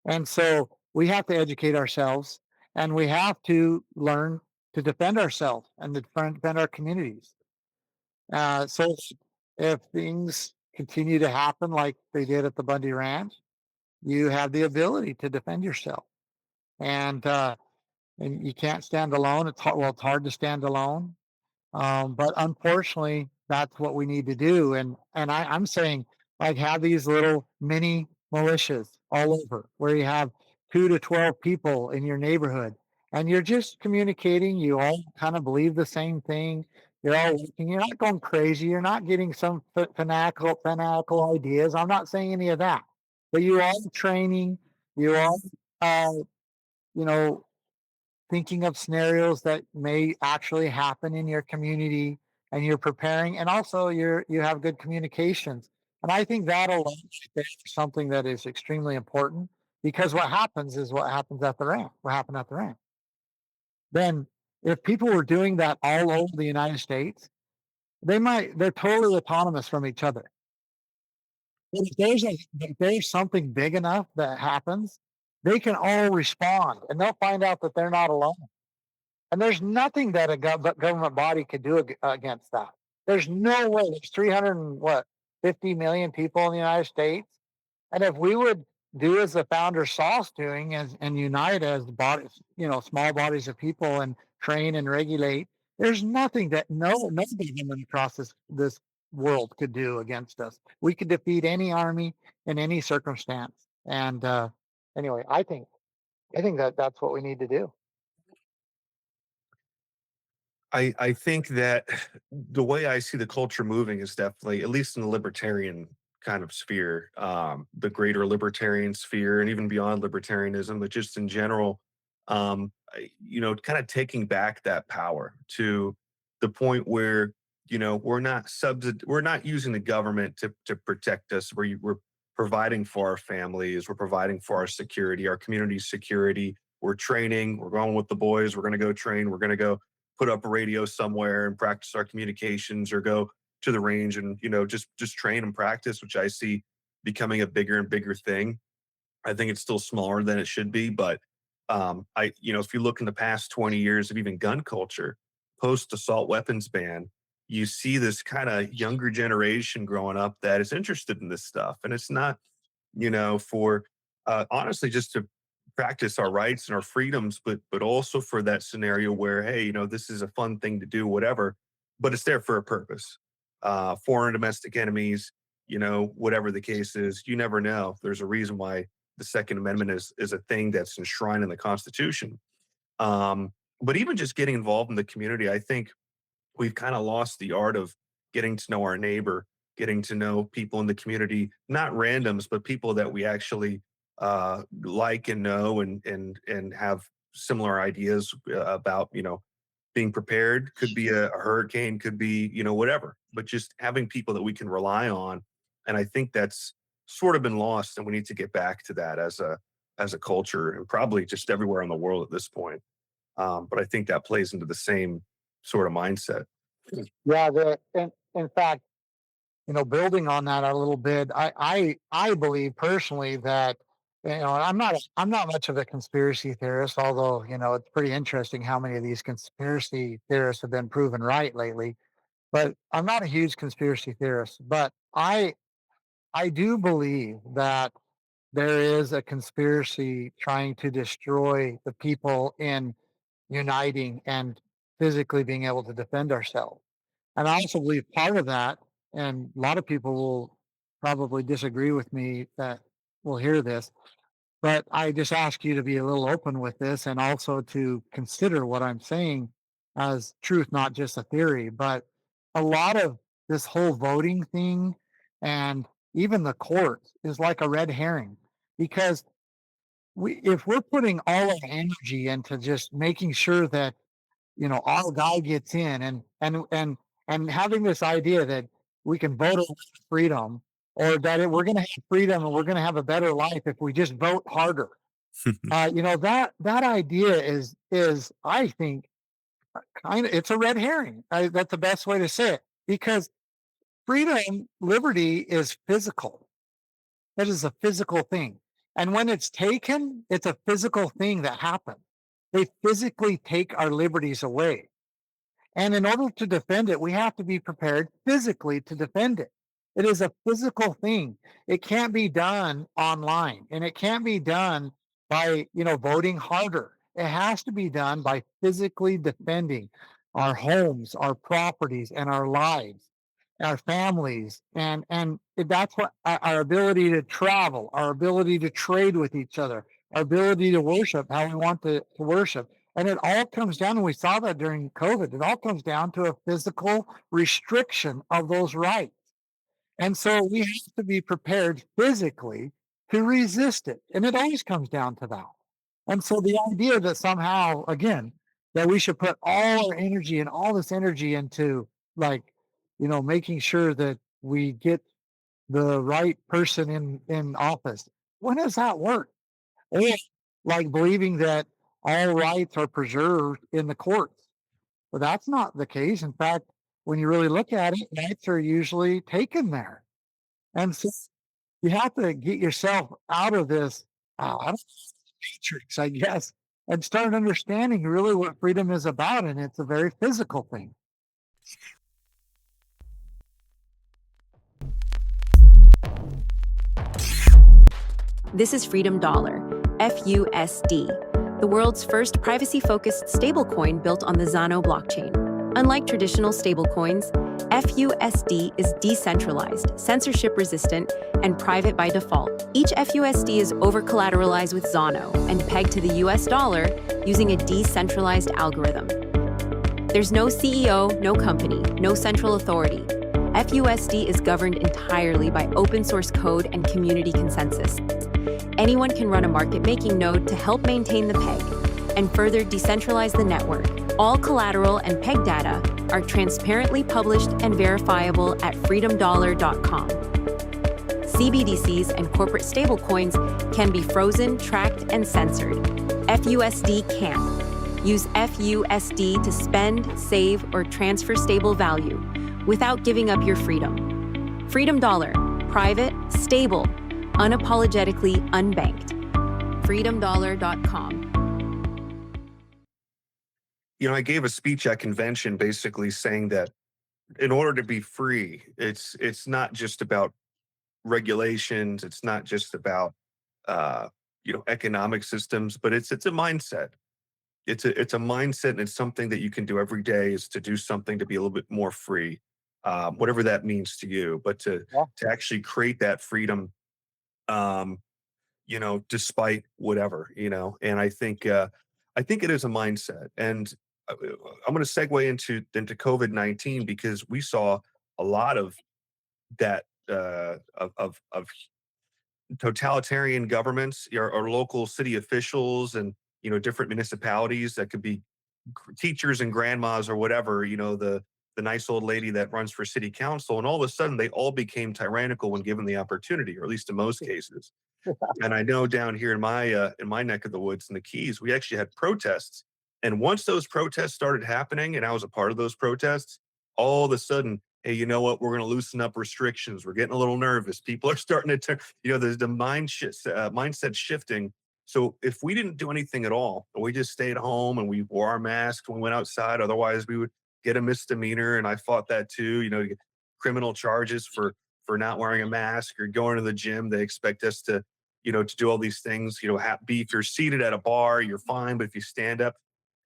And so we have to educate ourselves, and we have to learn to defend ourselves and to defend our communities. So if things continue to happen like they did at the Bundy Ranch, you have the ability to defend yourself. And you can't stand alone. It's hard to stand alone. But unfortunately, that's what we need to do. And I'm saying, like, have these little mini militias all over, where you have 2 to 12 people in your neighborhood, and you're just communicating. You all kind of believe the same thing. You're all working. You're not going crazy. You're not getting some fanatical ideas. I'm not saying any of that. But you all training. You all, uh, you know, thinking of scenarios that may actually happen in your community, and you're preparing, and also you have good communications. And I think that alone is something that is extremely important, because what happens is what happens at the ramp what happened at the ramp. Then if people were doing that all over the United States, they're totally autonomous from each other. But if there's something big enough that happens, they can all respond, and they'll find out that they're not alone. And there's nothing that a government body could do against that. There's no way. There's 300 and what, 50 million people in the United States. And if we would do as the founder saw us doing, and unite as bodies, small bodies of people, and train and regulate, there's nothing that no government across this world could do against us. We could defeat any army in any circumstance. And anyway, I think that that's what we need to do. I think that the way I see the culture moving is definitely, at least in the libertarian kind of sphere, the greater libertarian sphere, and even beyond libertarianism, but just in general, kind of taking back that power to the point where we're not using the government to protect us. We're providing for our families, we're providing for our security, our community security. We're training. We're going with the boys. We're going to go train. We're going to go put up a radio somewhere and practice our communications, or go to the range and just train and practice, which I see becoming a bigger and bigger thing. I think it's still smaller than it should be, but if you look in the past 20 years of even gun culture, post assault weapons ban, you see this kind of younger generation growing up that is interested in this stuff, and it's not for honestly just to practice our rights and our freedoms, but also for that scenario where, hey, this is a fun thing to do, whatever, but it's there for a purpose. Foreign domestic enemies, whatever the case is, you never know. There's a reason why the Second Amendment is a thing that's enshrined in the Constitution. But even just getting involved in the community, I think we've kind of lost the art of getting to know our neighbor, getting to know people in the community, not randoms, but people that we actually like and know and have similar ideas about, being prepared. Could be a hurricane, could be, whatever, but just having people that we can rely on. And I think that's sort of been lost, and we need to get back to that as a culture, and probably just everywhere in the world at this point. But I think that plays into the same sort of mindset. Yeah, in fact, building on that a little bit, I believe personally that, I'm not much of a conspiracy theorist, although, it's pretty interesting how many of these conspiracy theorists have been proven right lately. But I'm not a huge conspiracy theorist, but I do believe that there is a conspiracy trying to destroy the people in uniting and physically being able to defend ourselves. And I also believe part of that, and a lot of people will probably disagree with me that will hear this, but I just ask you to be a little open with this and also to consider what I'm saying as truth, not just a theory. But a lot of this whole voting thing and even the courts is like a red herring, because if we're putting all our energy into just making sure that our guy gets in, and having this idea that we can vote away freedom, or that we're going to have freedom and we're going to have a better life if we just vote harder. That idea is I think kind of, it's a red herring. That's the best way to say it, because freedom, liberty is physical. That is a physical thing. And when it's taken, it's a physical thing that happens. They physically take our liberties away. And in order to defend it, we have to be prepared physically to defend it. It is a physical thing. It can't be done online, and it can't be done by, voting harder. It has to be done by physically defending our homes, our properties, and our lives, our families. And that's what our ability to travel, our ability to trade with each other, our ability to worship how we want to worship. And it all comes down, and we saw that during COVID, it all comes down to a physical restriction of those rights. And so we have to be prepared physically to resist it. And it always comes down to that. And so the idea that somehow, again, that we should put all our energy and all this energy into, like, making sure that we get the right person in office. When does that work? Or like believing that all rights are preserved in the courts. But that's not the case. In fact, when you really look at it, rights are usually taken there. And so you have to get yourself out of this I don't know, matrix, I guess, and start understanding really what freedom is about. And it's a very physical thing. This is Freedom Dollar, FUSD, the world's first privacy-focused stablecoin built on the Zano blockchain. Unlike traditional stablecoins, FUSD is decentralized, censorship-resistant, and private by default. Each FUSD is over-collateralized with Zano and pegged to the US dollar using a decentralized algorithm. There's no CEO, no company, no central authority. FUSD is governed entirely by open-source code and community consensus. Anyone can run a market-making node to help maintain the peg and further decentralize the network. All collateral and peg data are transparently published and verifiable at freedomdollar.com. CBDCs and corporate stablecoins can be frozen, tracked, and censored. FUSD can't. Use FUSD to spend, save, or transfer stable value without giving up your freedom. Freedom Dollar, private, stable, unapologetically unbanked. freedomdollar.com. I gave a speech at convention basically saying that in order to be free, it's not just about regulations, it's not just about economic systems, but it's a mindset. It's a mindset, and it's something that you can do every day, is to do something to be a little bit more free, whatever that means to you, but to Yeah. to actually create that freedom, um, despite whatever, and I think it is a mindset. And I'm going to segue into COVID-19, because we saw a lot of that, of totalitarian governments or local city officials and different municipalities that could be teachers and grandmas or whatever, the nice old lady that runs for city council, and all of a sudden they all became tyrannical when given the opportunity, or at least in most cases. And I know down here in my neck of the woods in the Keys, we actually had protests. And once those protests started happening, and I was a part of those protests, all of a sudden, hey, you know what? We're going to loosen up restrictions. We're getting a little nervous. People are starting to turn. There's the mindset shifting. So if we didn't do anything at all, and we just stayed home and we wore our masks when we went outside, otherwise we would get a misdemeanor. And I fought that too. You get criminal charges for not wearing a mask or going to the gym. They expect us to do all these things, be if you're seated at a bar, you're fine. But if you stand up,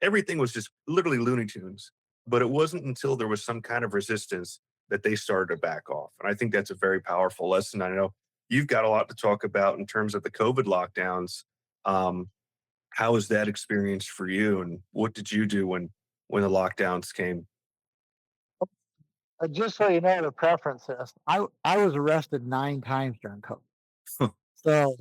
everything was just literally Looney Tunes. But it wasn't until there was some kind of resistance that they started to back off. And I think that's a very powerful lesson. I know you've got a lot to talk about in terms of the COVID lockdowns. Um, how was that experience for you? And what did you do when the lockdowns came? Just so you know the preferences, I was arrested 9 times during COVID. So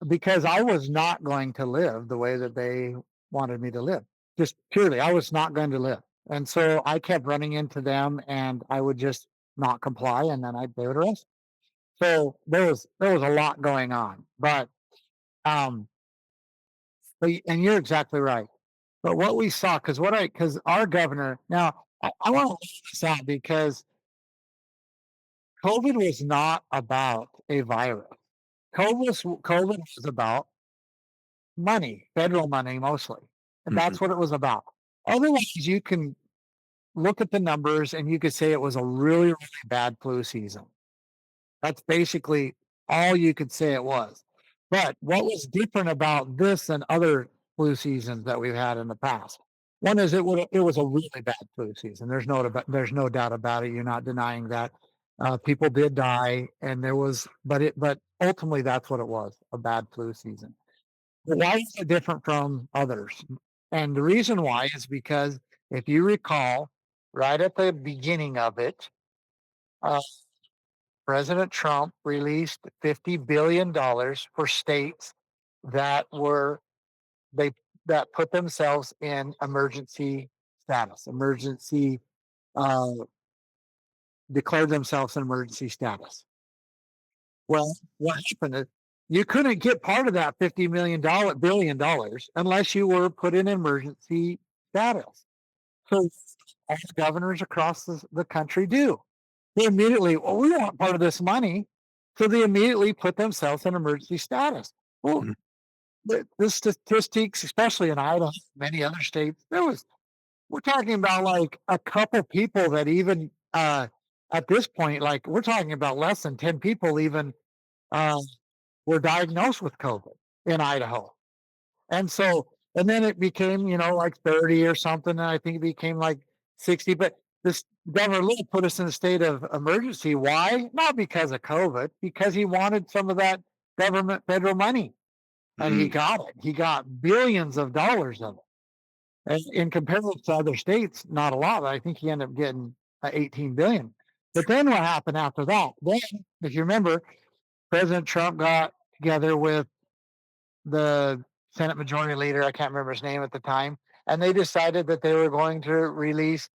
because I was not going to live the way that they wanted me to live. Just purely, I was not going to live. And so I kept running into them and I would just not comply and then they would arrest. So there was a lot going on. Um and you're exactly right. But what we saw, because our governor now I want to lay this out because COVID was not about a virus. COVID was about money, federal money mostly. And Mhm. that's what it was about. Otherwise, you can look at the numbers and you could say it was a really, really bad flu season. That's basically all you could say it was. But what was different about this than other flu seasons that we've had in the past? One is it was a really bad flu season. There's no doubt about it. You're not denying that. People did die, and but ultimately that's what it was, a bad flu season. But why is it different from others? And the reason why is because if you recall, right at the beginning of it, uh, President Trump released $50 billion for states that were they that put themselves in emergency status, uh, declared themselves in emergency status. Well, what happened is you couldn't get part of that $50 billion unless you were put in emergency status. So all governors across the country do. They immediately, well, we want part of this money. So they immediately put themselves in emergency status. Well, Mhm. the statistics, especially in Idaho, many other states, we're talking about like a couple people that even at this point, like we're talking about less than 10 people even uh, were diagnosed with COVID in Idaho. And then it became, like 30 or something. And I think it became like 60. But this Governor Little put us in a state of emergency. Why? Not because of COVID, because he wanted some of that government federal money. And he Mm. got it. He got billions of dollars of it. And in comparison to other states, not a lot. I think he ended up getting 18 billion. But then what happened after that? Then, if you remember, President Trump got together with the Senate Majority Leader, I can't remember his name at the time, and they decided that they were going to release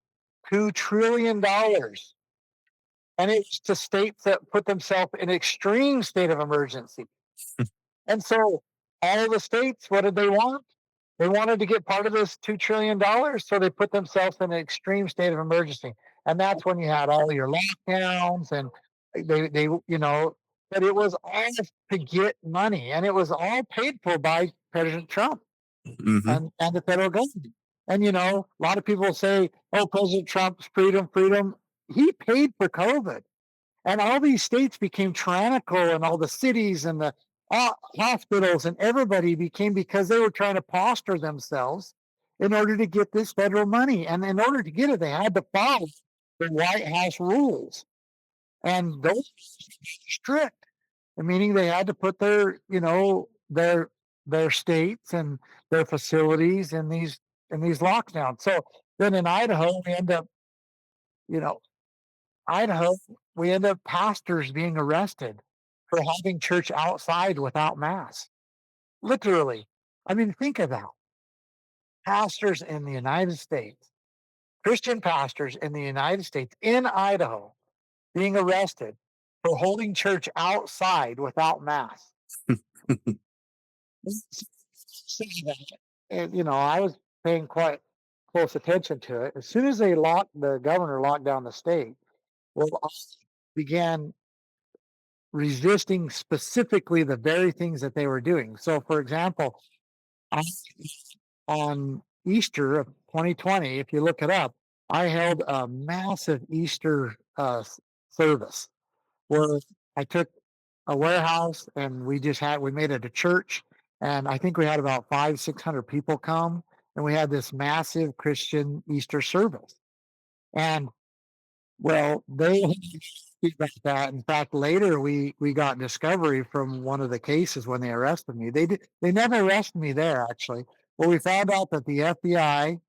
$2 trillion. And it's to states that put themselves in extreme state of emergency. And so all the states, what did they want? They wanted to get part of this $2 trillion, so they put themselves in an extreme state of emergency. And that's when you had all your lockdowns and but it was all to get money and it was all paid for by President Trump Mhm. and the federal government. And a lot of people say, oh, President Trump's freedom, freedom. He paid for COVID. And all these states became tyrannical, and all the cities and the hospitals and everybody became because they were trying to posture themselves in order to get this federal money. And in order to get it, they had to follow the White House rules. And those were strict, meaning they had to put their states and their facilities in these lockdowns. So then in you know, Idaho, we end up pastors being arrested for having church outside without mass. Literally. I mean, think of that. Pastors in the United States, Christian pastors in the United States, in Idaho, being arrested for holding church outside without mass. And, I was paying quite close attention to it. As soon as the governor locked down the state, well, I began resisting specifically the very things that they were doing. So, for example, I, on Easter of 2020, if you look it up, I held a massive Easter service where I took a warehouse and we made it a church. And I think we had about 600 people come, and we had this massive Christian Easter service. And well, they about that. In fact, later we got discovery from one of the cases when they arrested me. They never arrested me there actually. Well, we found out that the FBI,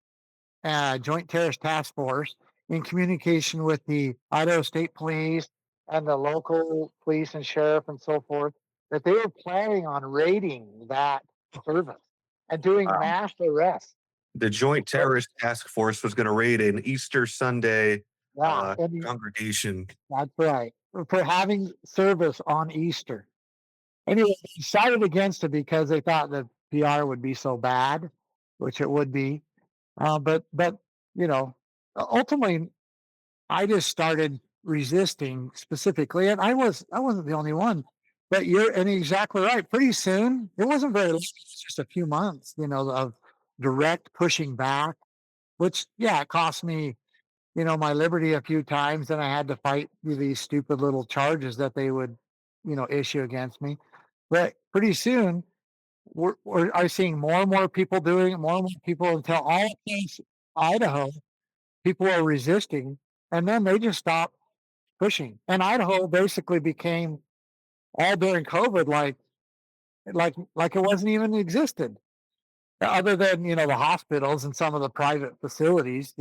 Joint Terrorist Task Force, in communication with the Idaho State Police and the local police and sheriff and so forth, that they were planning on raiding that service and doing Wow. mass arrests. The Joint Terrorist Task Force was going to raid an Easter Sunday Yeah, and congregation. that's right. For having service on Easter. Anyway, they decided against it because they thought the PR would be so bad, which it would be. But ultimately, I just started resisting specifically, and I wasn't the only one. But you're exactly right. Pretty soon, it wasn't very long, it was just a few months, of direct pushing back, which it cost me, my liberty a few times, and I had to fight these stupid little charges that they would, issue against me. But pretty soon, I'm seeing more and more people doing it, more and more people until all across Idaho, people are resisting, and then they just stop pushing. And Idaho basically became all during COVID like it wasn't even existed, other than the hospitals and some of the private facilities,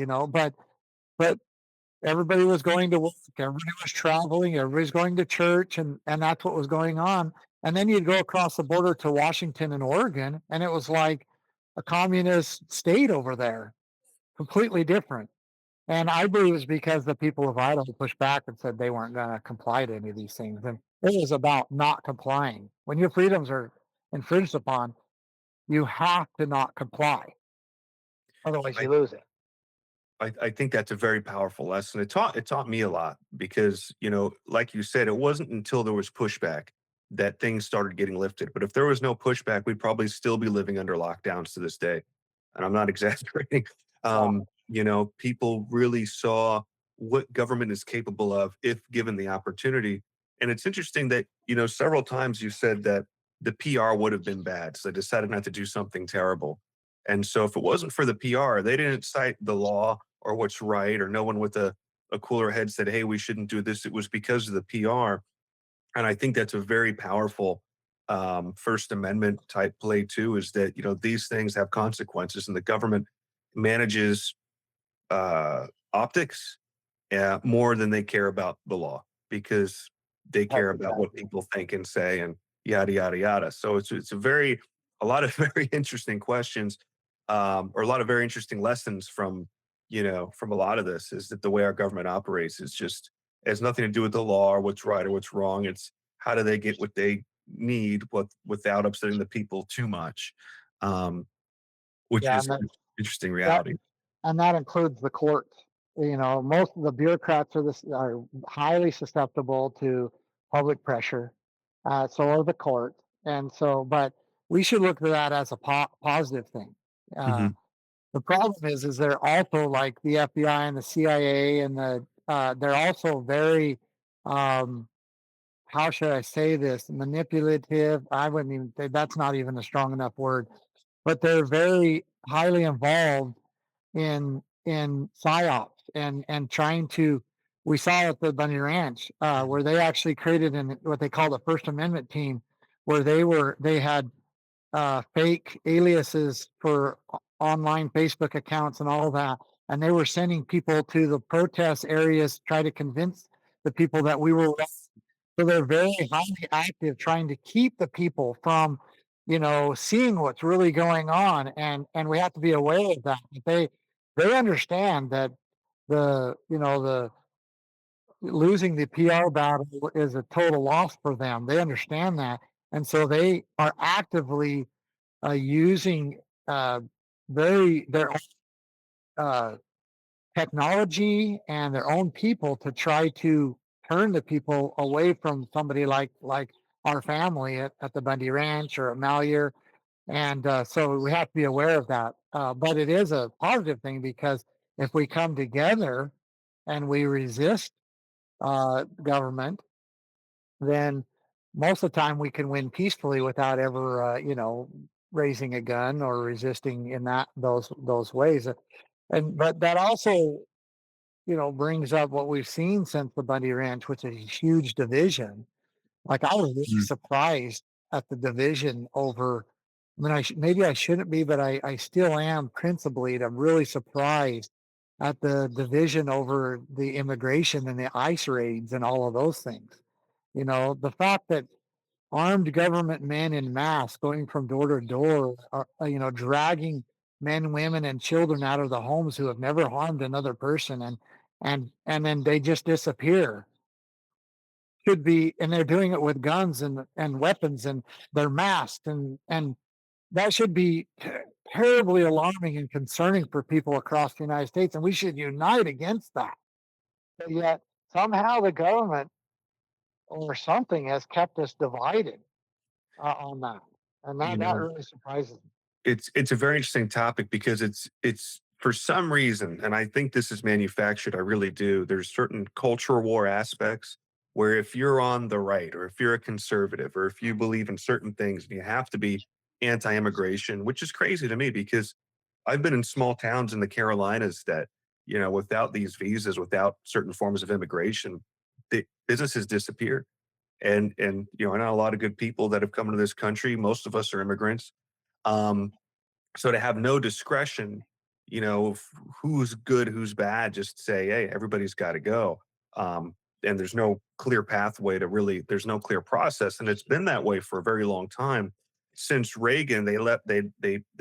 but everybody was going to work, everybody was traveling, everybody's going to church, and that's what was going on. And then you'd go across the border to Washington and Oregon, and it was like a communist state over there, completely different. And I believe it's because the people of Idaho pushed back and said they weren't going to comply to any of these things. And it was about not complying. When your freedoms are infringed upon, you have to not comply. Otherwise, I, you lose it. I think that's a very powerful lesson. It taught me a lot because, like you said, it wasn't until there was pushback that things started getting lifted. But if there was no pushback, we'd probably still be living under lockdowns to this day. And I'm not exaggerating. Wow. People really saw what government is capable of if given the opportunity. And it's interesting that, several times you said that the PR would have been bad. So they decided not to do something terrible. And so if it wasn't for the PR, they didn't cite the law or what's right, or no one with a cooler head said, hey, we shouldn't do this. It was because of the PR. And I think that's a very powerful First Amendment type play too, is that, these things have consequences and the government manages optics more than they care about the law because they That's care about what exactly. people think and say and yada, yada, yada. So it's a lot of very interesting questions, or a lot of very interesting lessons from a lot of this is that the way our government operates is just has nothing to do with the law or what's right or what's wrong. It's how do they get what they need, without upsetting the people too much, which Yeah, is and an interesting that reality. and that includes the courts. Most of the bureaucrats are highly susceptible to public pressure. So are the courts, and so, but we should look at that as a positive thing. Uh, Mhm. the problem is they're also like the FBI and the CIA, and they're also very, um, how should I say this, manipulative. I wouldn't even say that's not even a strong enough word, but they're very highly involved in psyops and trying to. We saw at the Bundy Ranch where they actually created what they call the First Amendment team, where they had fake aliases for online Facebook accounts and all that, and they were sending people to the protest areas to try to convince the people that we were wrong. So they're very highly active trying to keep the people from, seeing what's really going on. And we have to be aware of that. They understand that the losing the PR battle is a total loss for them. They understand that. And so they are actively using uh, their uh, technology and their own people to try to turn the people away from somebody like our family at the Bundy Ranch or at Malheur. And so we have to be aware of that. But it is a positive thing because if we come together and we resist government, then most of the time we can win peacefully without ever, raising a gun or resisting in those ways. And but that also, brings up what we've seen since the Bundy Ranch, which is a huge division. Like I was really Mm. surprised at the division over. I mean, maybe I shouldn't be, but I still am principally. I'm really surprised at the division over the immigration and the ICE raids and all of those things. The fact that armed government men in mass going from door to door, dragging men, women, and children out of the homes who have never harmed another person, and then they just disappear. Should be, and they're doing it with guns and weapons, and they're masked, and that should be terribly alarming and concerning for people across the United States, and we should unite against that. But yet somehow the government or something has kept us divided on that, and You that know, really surprises me. it's a very interesting topic because it's for some reason, and I think this is manufactured. I really do. There's certain cultural war aspects where if you're on the right, or if you're a conservative, or if you believe in certain things, you have to be anti-immigration, which is crazy to me because I've been in small towns in the Carolinas that, without these visas, without certain forms of immigration, the businesses disappear. And I know a lot of good people that have come into this country. Most of us are immigrants. Um, so to have no discretion, who's good, who's bad, just say, hey, everybody's got to go. Um, and there's no clear pathway to really, there's no clear process. And it's been that way for a very long time. Since Reagan, they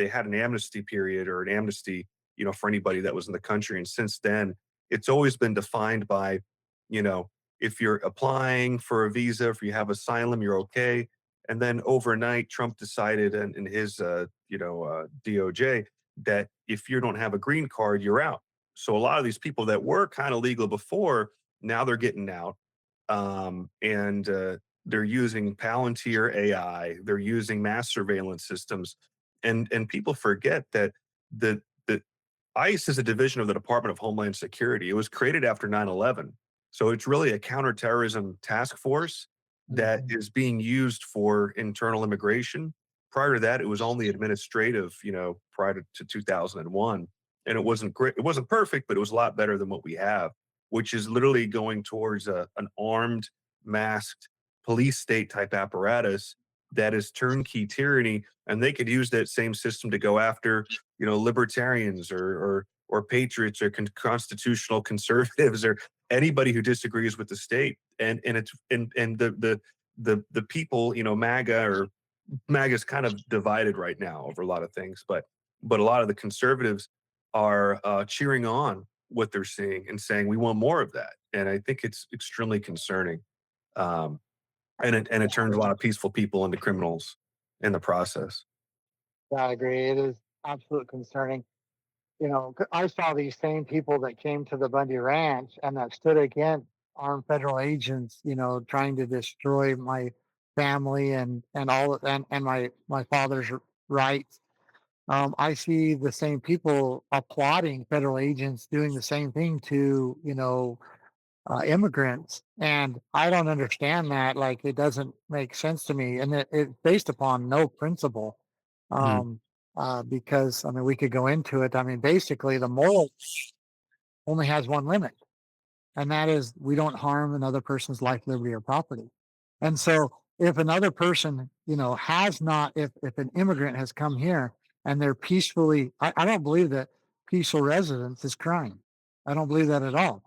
had an amnesty period or an amnesty, for anybody that was in the country. And since then, it's always been defined by, you know, if you're applying for a visa, if you have asylum, you're okay. And then overnight, Trump decided in his, DOJ that if you don't have a green card, you're out. So a lot of these people that were kind of legal before, now they're getting out, and they're using Palantir AI. They're using mass surveillance systems, and people forget that the ICE is a division of the Department of Homeland Security. It was created after 9/11, so it's really a counterterrorism task force that Mhm. is being used for internal immigration. Prior to that, it was only administrative, prior to 2001. And it wasn't great. It wasn't perfect, but it was a lot better than what we have, which is literally going towards an armed, masked police state type apparatus that is turnkey tyranny. And they could use that same system to go after, libertarians or patriots or constitutional conservatives or anybody who disagrees with the state. And it's and the people, MAGA is kind of divided right now over a lot of things, but a lot of the conservatives are cheering on what they're seeing and saying we want more of that, and I think it's extremely concerning. Um, and it turns a lot of peaceful people into criminals in the process. Yeah, I agree. It is absolutely concerning. I saw these same people that came to the Bundy Ranch and that stood against armed federal agents, trying to destroy my family and all and my father's rights. I see the same people applauding federal agents doing the same thing to, immigrants, and I don't understand that. Like, it doesn't make sense to me, and it's based upon no principle. Mhm. Um, because I mean, we could go into it. I mean, basically, the moral only has one limit, and that is we don't harm another person's life, liberty, or property. And so, if another person, has not, if an immigrant has come here and they're peacefully, I don't believe that peaceful residence is crime. I don't believe that at all.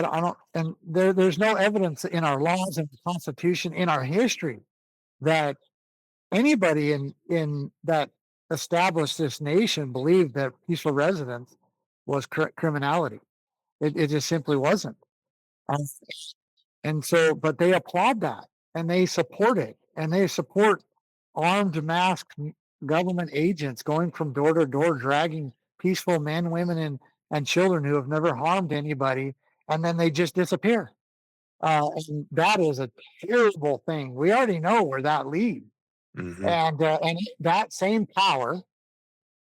I don't, and there's no evidence in our laws and the Constitution in our history that anybody in that established this nation believed that peaceful residence was criminality. It just simply wasn't. Um, and so, but they applaud that and they support it and they support armed, masked government agents going from door to door, dragging peaceful men, women, and children who have never harmed anybody, and then they just disappear. And that is a terrible thing. We already know where that leads, Hmm. and that same power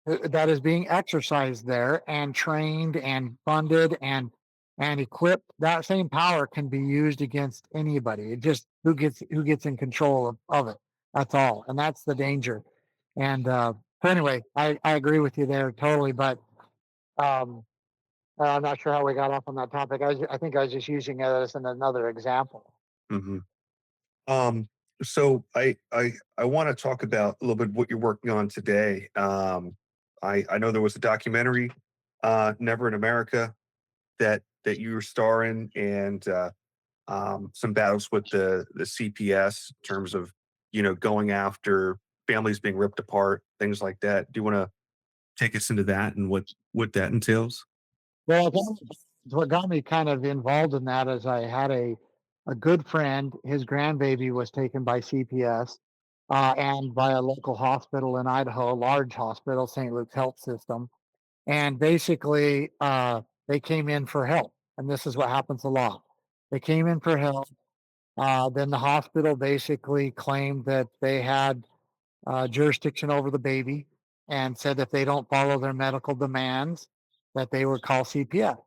that is being exercised there and trained and funded and equipped, that same power can be used against anybody. It just who gets in control of it. That's all, and that's the danger. And so anyway, I agree with you there totally. But um, I'm not sure how we got off on that topic. I think I was just using it as another example. Hmm. Um, so I want to talk about a little bit what you're working on today. I know there was a documentary, Never in America, that you were starring, and some battles with the CPS in terms of going after families being ripped apart, things like that. Do you want to take us into that and what that entails? Well, what got me kind of involved in that is I had a good friend. His grandbaby was taken by CPS and by a local hospital in Idaho, a large hospital, St. Luke's Health System. And basically, they came in for help. And this is what happens a lot. They came in for help. Then the hospital basically claimed that they had jurisdiction over the baby and said if they don't follow their medical demands, that they would call CPS.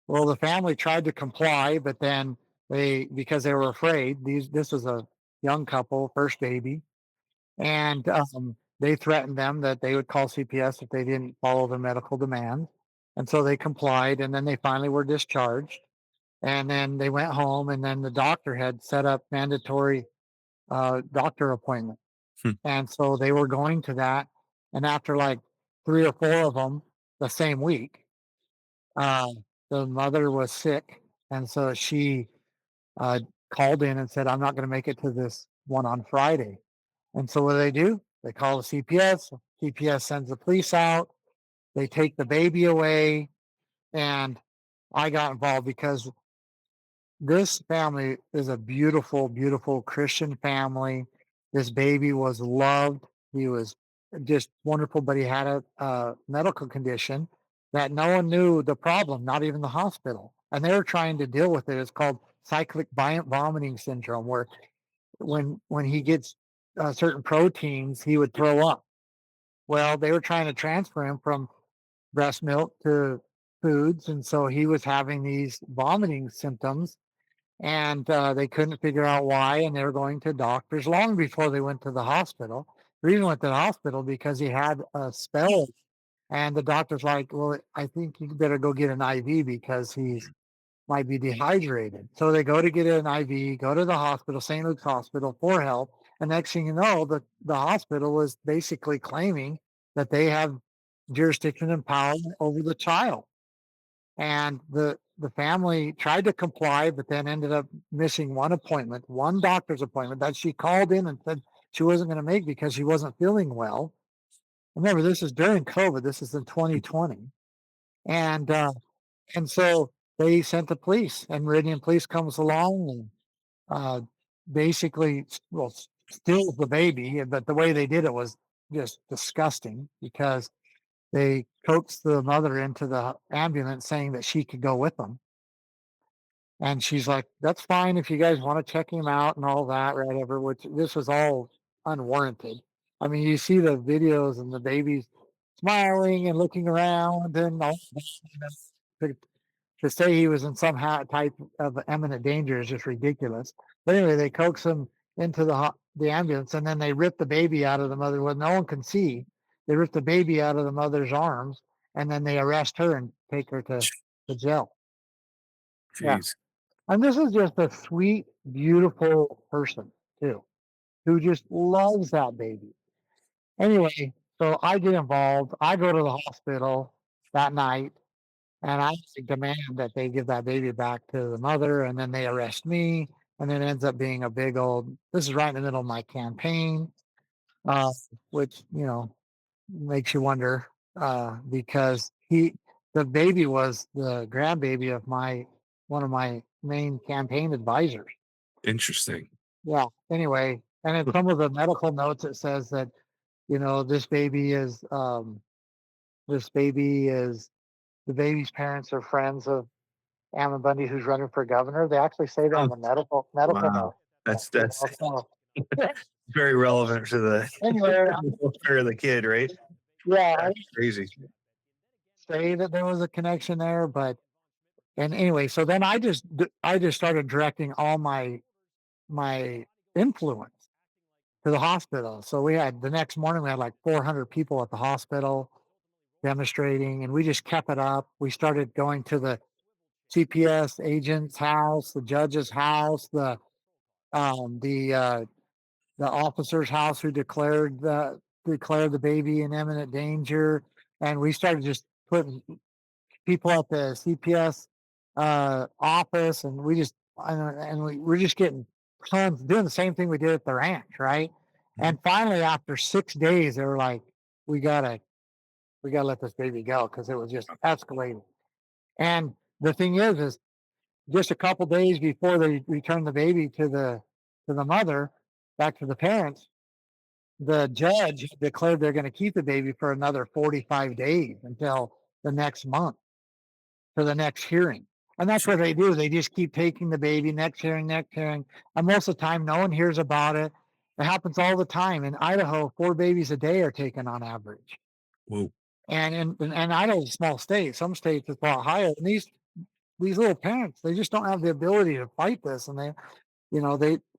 Well, the family tried to comply, but then because they were afraid, this was a young couple, first baby, and they threatened them that they would call CPS if they didn't follow their medical demands. And so they complied, and then they finally were discharged. And then they went home, and then the doctor had set up mandatory doctor appointments. Hmm. And so they were going to that. And after like three or four of them the same week, uh, the mother was sick. And so she uh, called in and said, I'm not going to make it to this one on Friday. And so what do? They call the CPS. CPS sends the police out. They take the baby away. And I got involved because this family is a beautiful, beautiful Christian family. This baby was loved. He was just wonderful, but he had a medical condition that no one knew the problem, not even the hospital. And they were trying to deal with it. It's called cyclic vomiting syndrome, where when he gets certain proteins, he would throw up. Well, they were trying to transfer him from breast milk to foods, and so he was having these vomiting symptoms, and they couldn't figure out why, and they were going to doctors long before they went to the hospital. The reason went to the hospital because he had a spell, and the doctor's like, "Well, I think you better go get an IV because he's might be dehydrated." So they go to get an IV, go to the hospital, St. Luke's Hospital, for help. And next thing you know, the hospital was basically claiming that they have jurisdiction and power over the child. And the family tried to comply, but then ended up missing one appointment, one doctor's appointment that she called in and said she wasn't going to make because she wasn't feeling well. Remember, this is during COVID. This is in 2020, and so they sent the police, and Meridian Police comes along and basically, well, steals the baby. But the way they did it was just disgusting because they coaxed the mother into the ambulance saying that she could go with them. And she's like, that's fine if you guys want to check him out and all that, whatever, which this was all unwarranted. I mean, you see the videos and the baby's smiling and looking around and all that. To say he was in some type of imminent danger is just ridiculous. But anyway, they coax him into the ambulance, and then they rip the baby out of the mother. Well, no one can see. They rip the baby out of the mother's arms, and then they arrest her and take her to jail. Yeah, Jeez. and this is just a sweet, beautiful person too, who just loves that baby. Anyway, so I get involved. I go to the hospital that night, and I demand that they give that baby back to the mother, and then they arrest me, and it ends up being a big old. This is right in the middle of my campaign, uh, which makes you wonder because the baby was the grandbaby of my one of my main campaign advisors. Interesting. Yeah. Anyway, and in some of the medical notes, it says that this baby is this baby is the baby's parents are friends of Ammon Bundy, who's running for governor. They actually say that in Oh, the medical wow. note. That's So, very relevant to the anyway, welfare of the kid, right? yeah, I That's crazy. say that there was a connection there, but and anyway, so then I just started directing all my influence to the hospital. So we had the next morning we had like 400 people at the hospital demonstrating, and we just kept it up. We started going to the CPS agent's house, the judge's house, um the uh the officer's house who declared the baby in imminent danger, and we started just putting people at the CPS office, and we're just getting tons doing the same thing we did at the ranch, right? Mhm. And finally, after 6 days, they were like, "We gotta let this baby go," because it was just escalating. And the thing is just a couple days before they returned the baby to the mother, back to the parents, the judge declared they're going to keep the baby for another 45 days until the next month for the next hearing. And that's what they do. They just keep taking the baby, next hearing, next hearing. And most of the time, no one hears about it. It happens all the time. In Idaho, 4 babies a day are taken on average. Whoa. And Idaho's a small state. Some states it's a lot higher. And these little parents, they just don't have the ability to fight this. And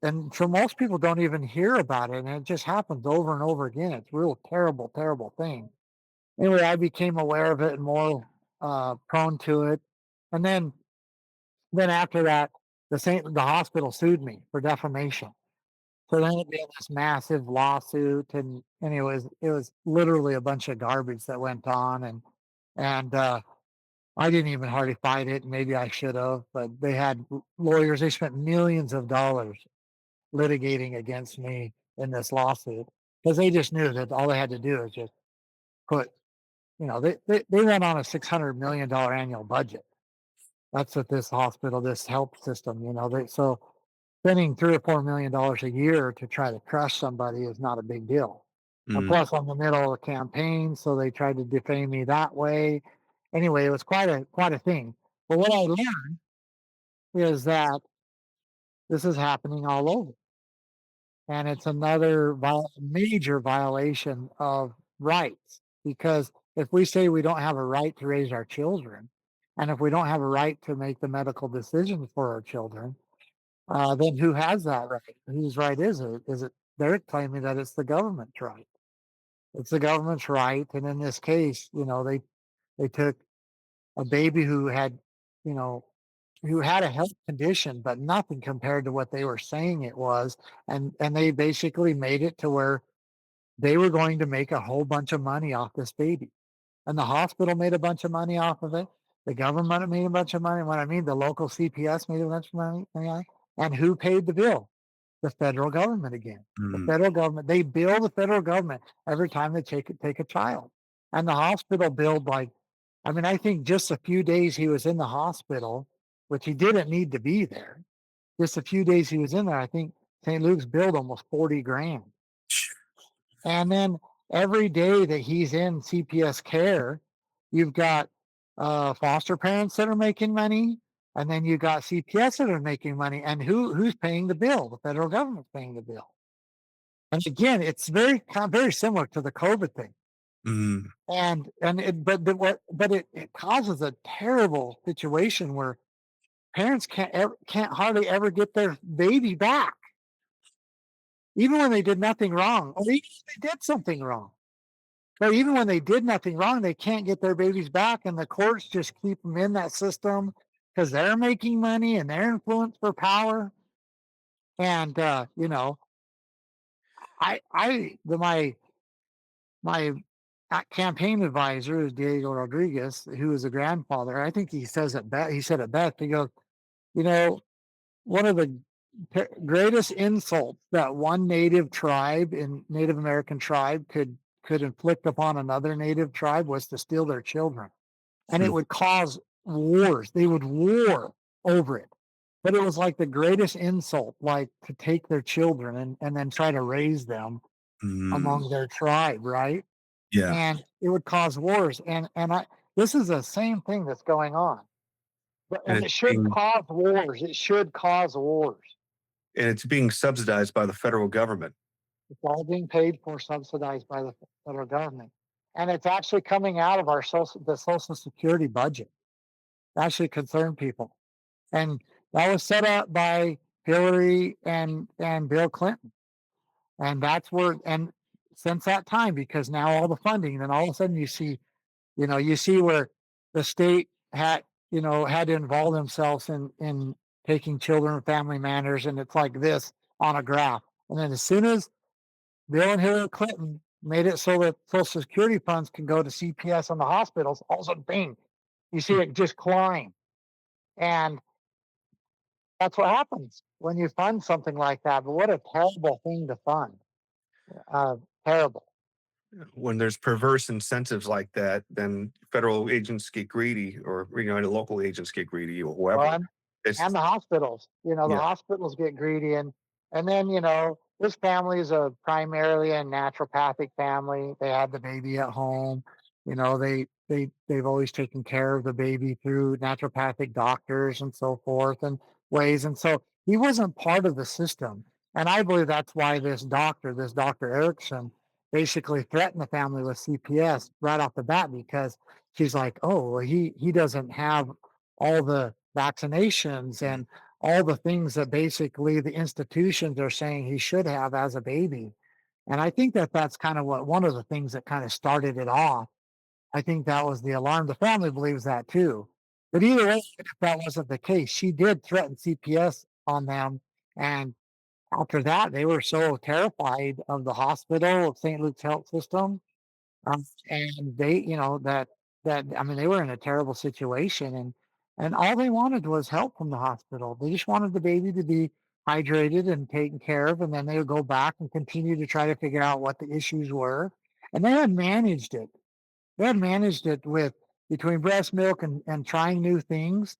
and so most people don't even hear about it. And it just happens over and over again. It's a real terrible, terrible thing. Anyway, I became aware of it and more prone to it. And then after that, the hospital sued me for defamation. So then it became this massive lawsuit, and it was literally a bunch of garbage that went on, and I didn't even hardly fight it. Maybe I should have, but they had lawyers. They spent millions of dollars litigating against me in this lawsuit because they just knew that all they had to do is just put, they went on a $600 million annual budget. That's what this hospital, this health system, so spending $3 or $4 million a year to try to crush somebody is not a big deal. And Mm, plus, I'm in the middle of a campaign, so they tried to defame me that way. Anyway, it was quite a thing. But what I learned is that this is happening all over, and it's another major violation of rights. Because if we say we don't have a right to raise our children, and if we don't have a right to make the medical decisions for our children, then who has that right? Whose right is it? Is it they're claiming that it's the government's right? It's the government's right, and in this case, they took a baby you know, who had a health condition, but nothing compared to what they were saying it was, and they basically made it to where they were going to make a whole bunch of money off this baby, and the hospital made a bunch of money off of it. The government made a bunch of money. What I mean, the local CPS made a bunch of money, and who paid the bill? The federal government again. The mm, federal government, they bill the federal government every time they take a child. And the hospital billed like, I mean, I think just a few days he was in the hospital, which he didn't need to be there. Just a few days he was in there, I think St. Luke's billed almost 40 grand. And then every day that he's in CPS care, you've got foster parents that are making money, and then you got CPS that are making money. And who's paying the bill? The federal government's paying the bill. And again, it's very similar to the COVID thing. mm. And it but it causes a terrible situation where parents can't hardly ever get their baby back, even when they did nothing wrong, or even if they did something wrong. But even when they did nothing wrong, they can't get their babies back, and the courts just keep them in that system because they're making money and they're influenced for power. And I, the my campaign advisor is Diego Rodriguez, who is a grandfather. I think he says it best. He said it best. He goes, you know, one of the greatest insults that one Native American tribe could inflict upon another Native tribe was to steal their children, and it Hmm. would cause wars. They would war over it, but it was like the greatest insult, like to take their children and then try to raise them Mm, among their tribe, right? yeah, And it would cause wars. And I this is the same thing that's going on. and And it should cause wars. It should cause wars. it's being subsidized by the federal government. It's all being paid for, subsidized by the federal government. And it's actually coming out of the Social Security budget. It actually concerned people. And that was set up by Hillary and Bill Clinton. And that's where and since that time, because now all the funding, then all of a sudden you see where the state had to involve themselves in taking children and family matters, and it's like this on a graph. And then as soon as Bill and Hillary Clinton made it so that Social Security funds can go to CPS and the hospitals, all of a sudden, bing, you see it just climb. And that's what happens when you fund something like that. But what a terrible thing to fund. Uh, Terrible. When there's perverse incentives like that, then federal agents get greedy, or and local agents get greedy, or Well, whoever. and It's the hospitals, the yeah. hospitals get greedy, and then this family is a primarily a naturopathic family. They had the baby at home. They've always taken care of the baby through naturopathic doctors and so forth and ways. And so he wasn't part of the system. And I believe that's why this Dr. Erickson, basically threatened the family with CPS right off the bat, because she's like, oh, well, he doesn't have all the vaccinations and all the things that basically the institutions are saying he should have as a baby. And I think that that's kind of one of the things that kind of started it off. I think that was the alarm. The family believes that too. But either way, if that wasn't the case, she did threaten CPS on them. And after that, they were so terrified of the hospital, of St. Luke's health system, and they, that I mean, they were in a terrible situation, and all they wanted was help from the hospital. They just wanted the baby to be hydrated and taken care of, and then they would go back and continue to try to figure out what the issues were. And they had managed it. They had managed it with between breast milk and trying new things.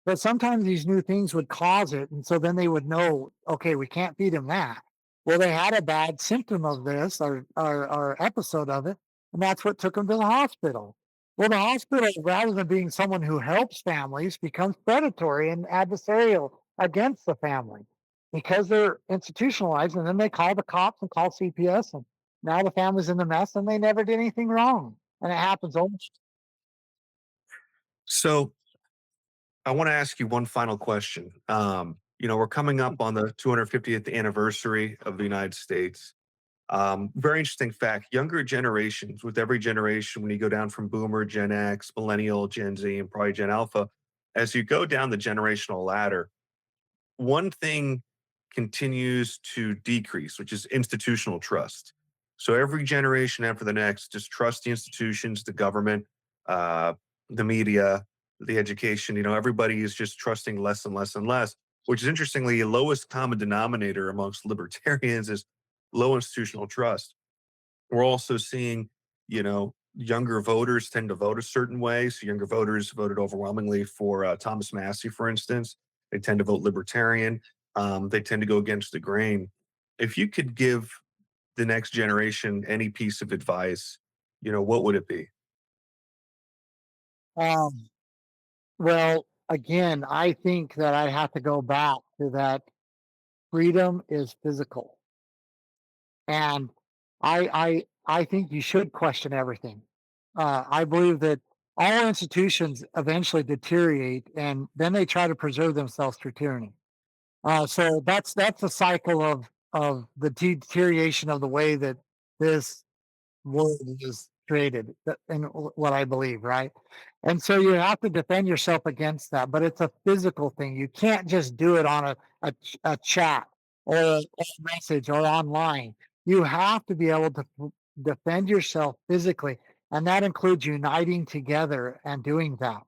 But sometimes these new things would cause it, and so then they would know, okay, we can't feed him that. Well, they had a bad symptom of this or episode of it, and that's what took them to the hospital. Well, the hospital, rather than being someone who helps families, becomes predatory and adversarial against the family because they're institutionalized, and then they call the cops and call CPS, and now the family's in the mess, and they never did anything wrong. And it happens almost. So I want to ask you one final question. We're coming up on the 250th anniversary of the United States. Very interesting fact. Younger generations, with every generation, when you go down from Boomer, Gen X, Millennial, Gen Z, and probably Gen Alpha, as you go down the generational ladder, one thing continues to decrease, which is institutional trust. So every generation after the next just trust the institutions, the government, uh, the media, the education. Everybody is just trusting less and less and less, which is interestingly the lowest common denominator amongst libertarians is low institutional trust. We're also seeing, younger voters tend to vote a certain way. So younger voters voted overwhelmingly for Thomas Massey, for instance. They tend to vote libertarian. They tend to go against the grain. If you could give the next generation any piece of advice, what would it be? Um, Well, again, I think that I have to go back to that freedom is physical. And I think you should question everything. I believe that all institutions eventually deteriorate, and then they try to preserve themselves through tyranny. So that's a cycle of the deterioration of the way that this world is created, and what I believe, right? And so you have to defend yourself against that, but it's a physical thing. You can't just do it on a chat or a message or online. You have to be able to defend yourself physically. And that includes uniting together and doing that.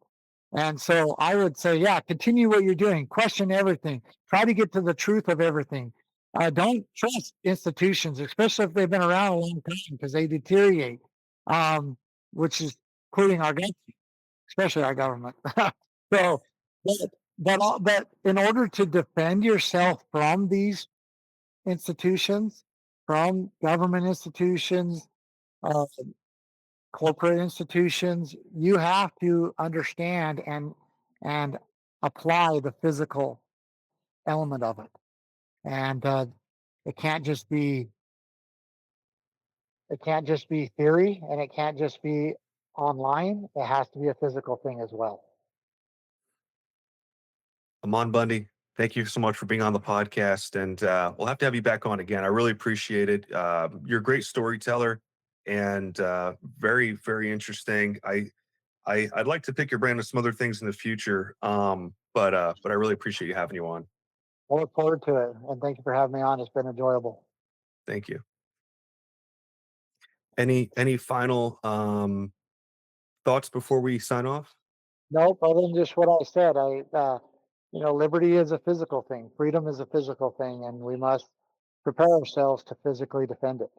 And so I would say, yeah, continue what you're doing, question everything, try to get to the truth of everything. Don't trust institutions, especially if they've been around a long time, because they deteriorate, um, which is including our government, especially our government. So, but, but in order to defend yourself from these institutions, from government institutions, uh, corporate institutions, you have to understand and apply the physical element of it. And it can't just be it can't just be theory, and it can't just be online. It has to be a physical thing as well. Ammon Bundy, thank you so much for being on the podcast, and we'll have to have you back on again. I really appreciate it. You're a great storyteller and very, very interesting. I'd like to pick your brain on some other things in the future, but I really appreciate you having you on. I look forward to it, and thank you for having me on. It's been enjoyable. Thank you. Any final thoughts before we sign off? Nope, other than just what I said. Liberty is a physical thing. Freedom is a physical thing, and we must prepare ourselves to physically defend it.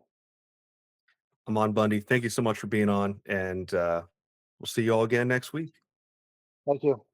Ammon Bundy, thank you so much for being on, and we'll see you all again next week. Thank you.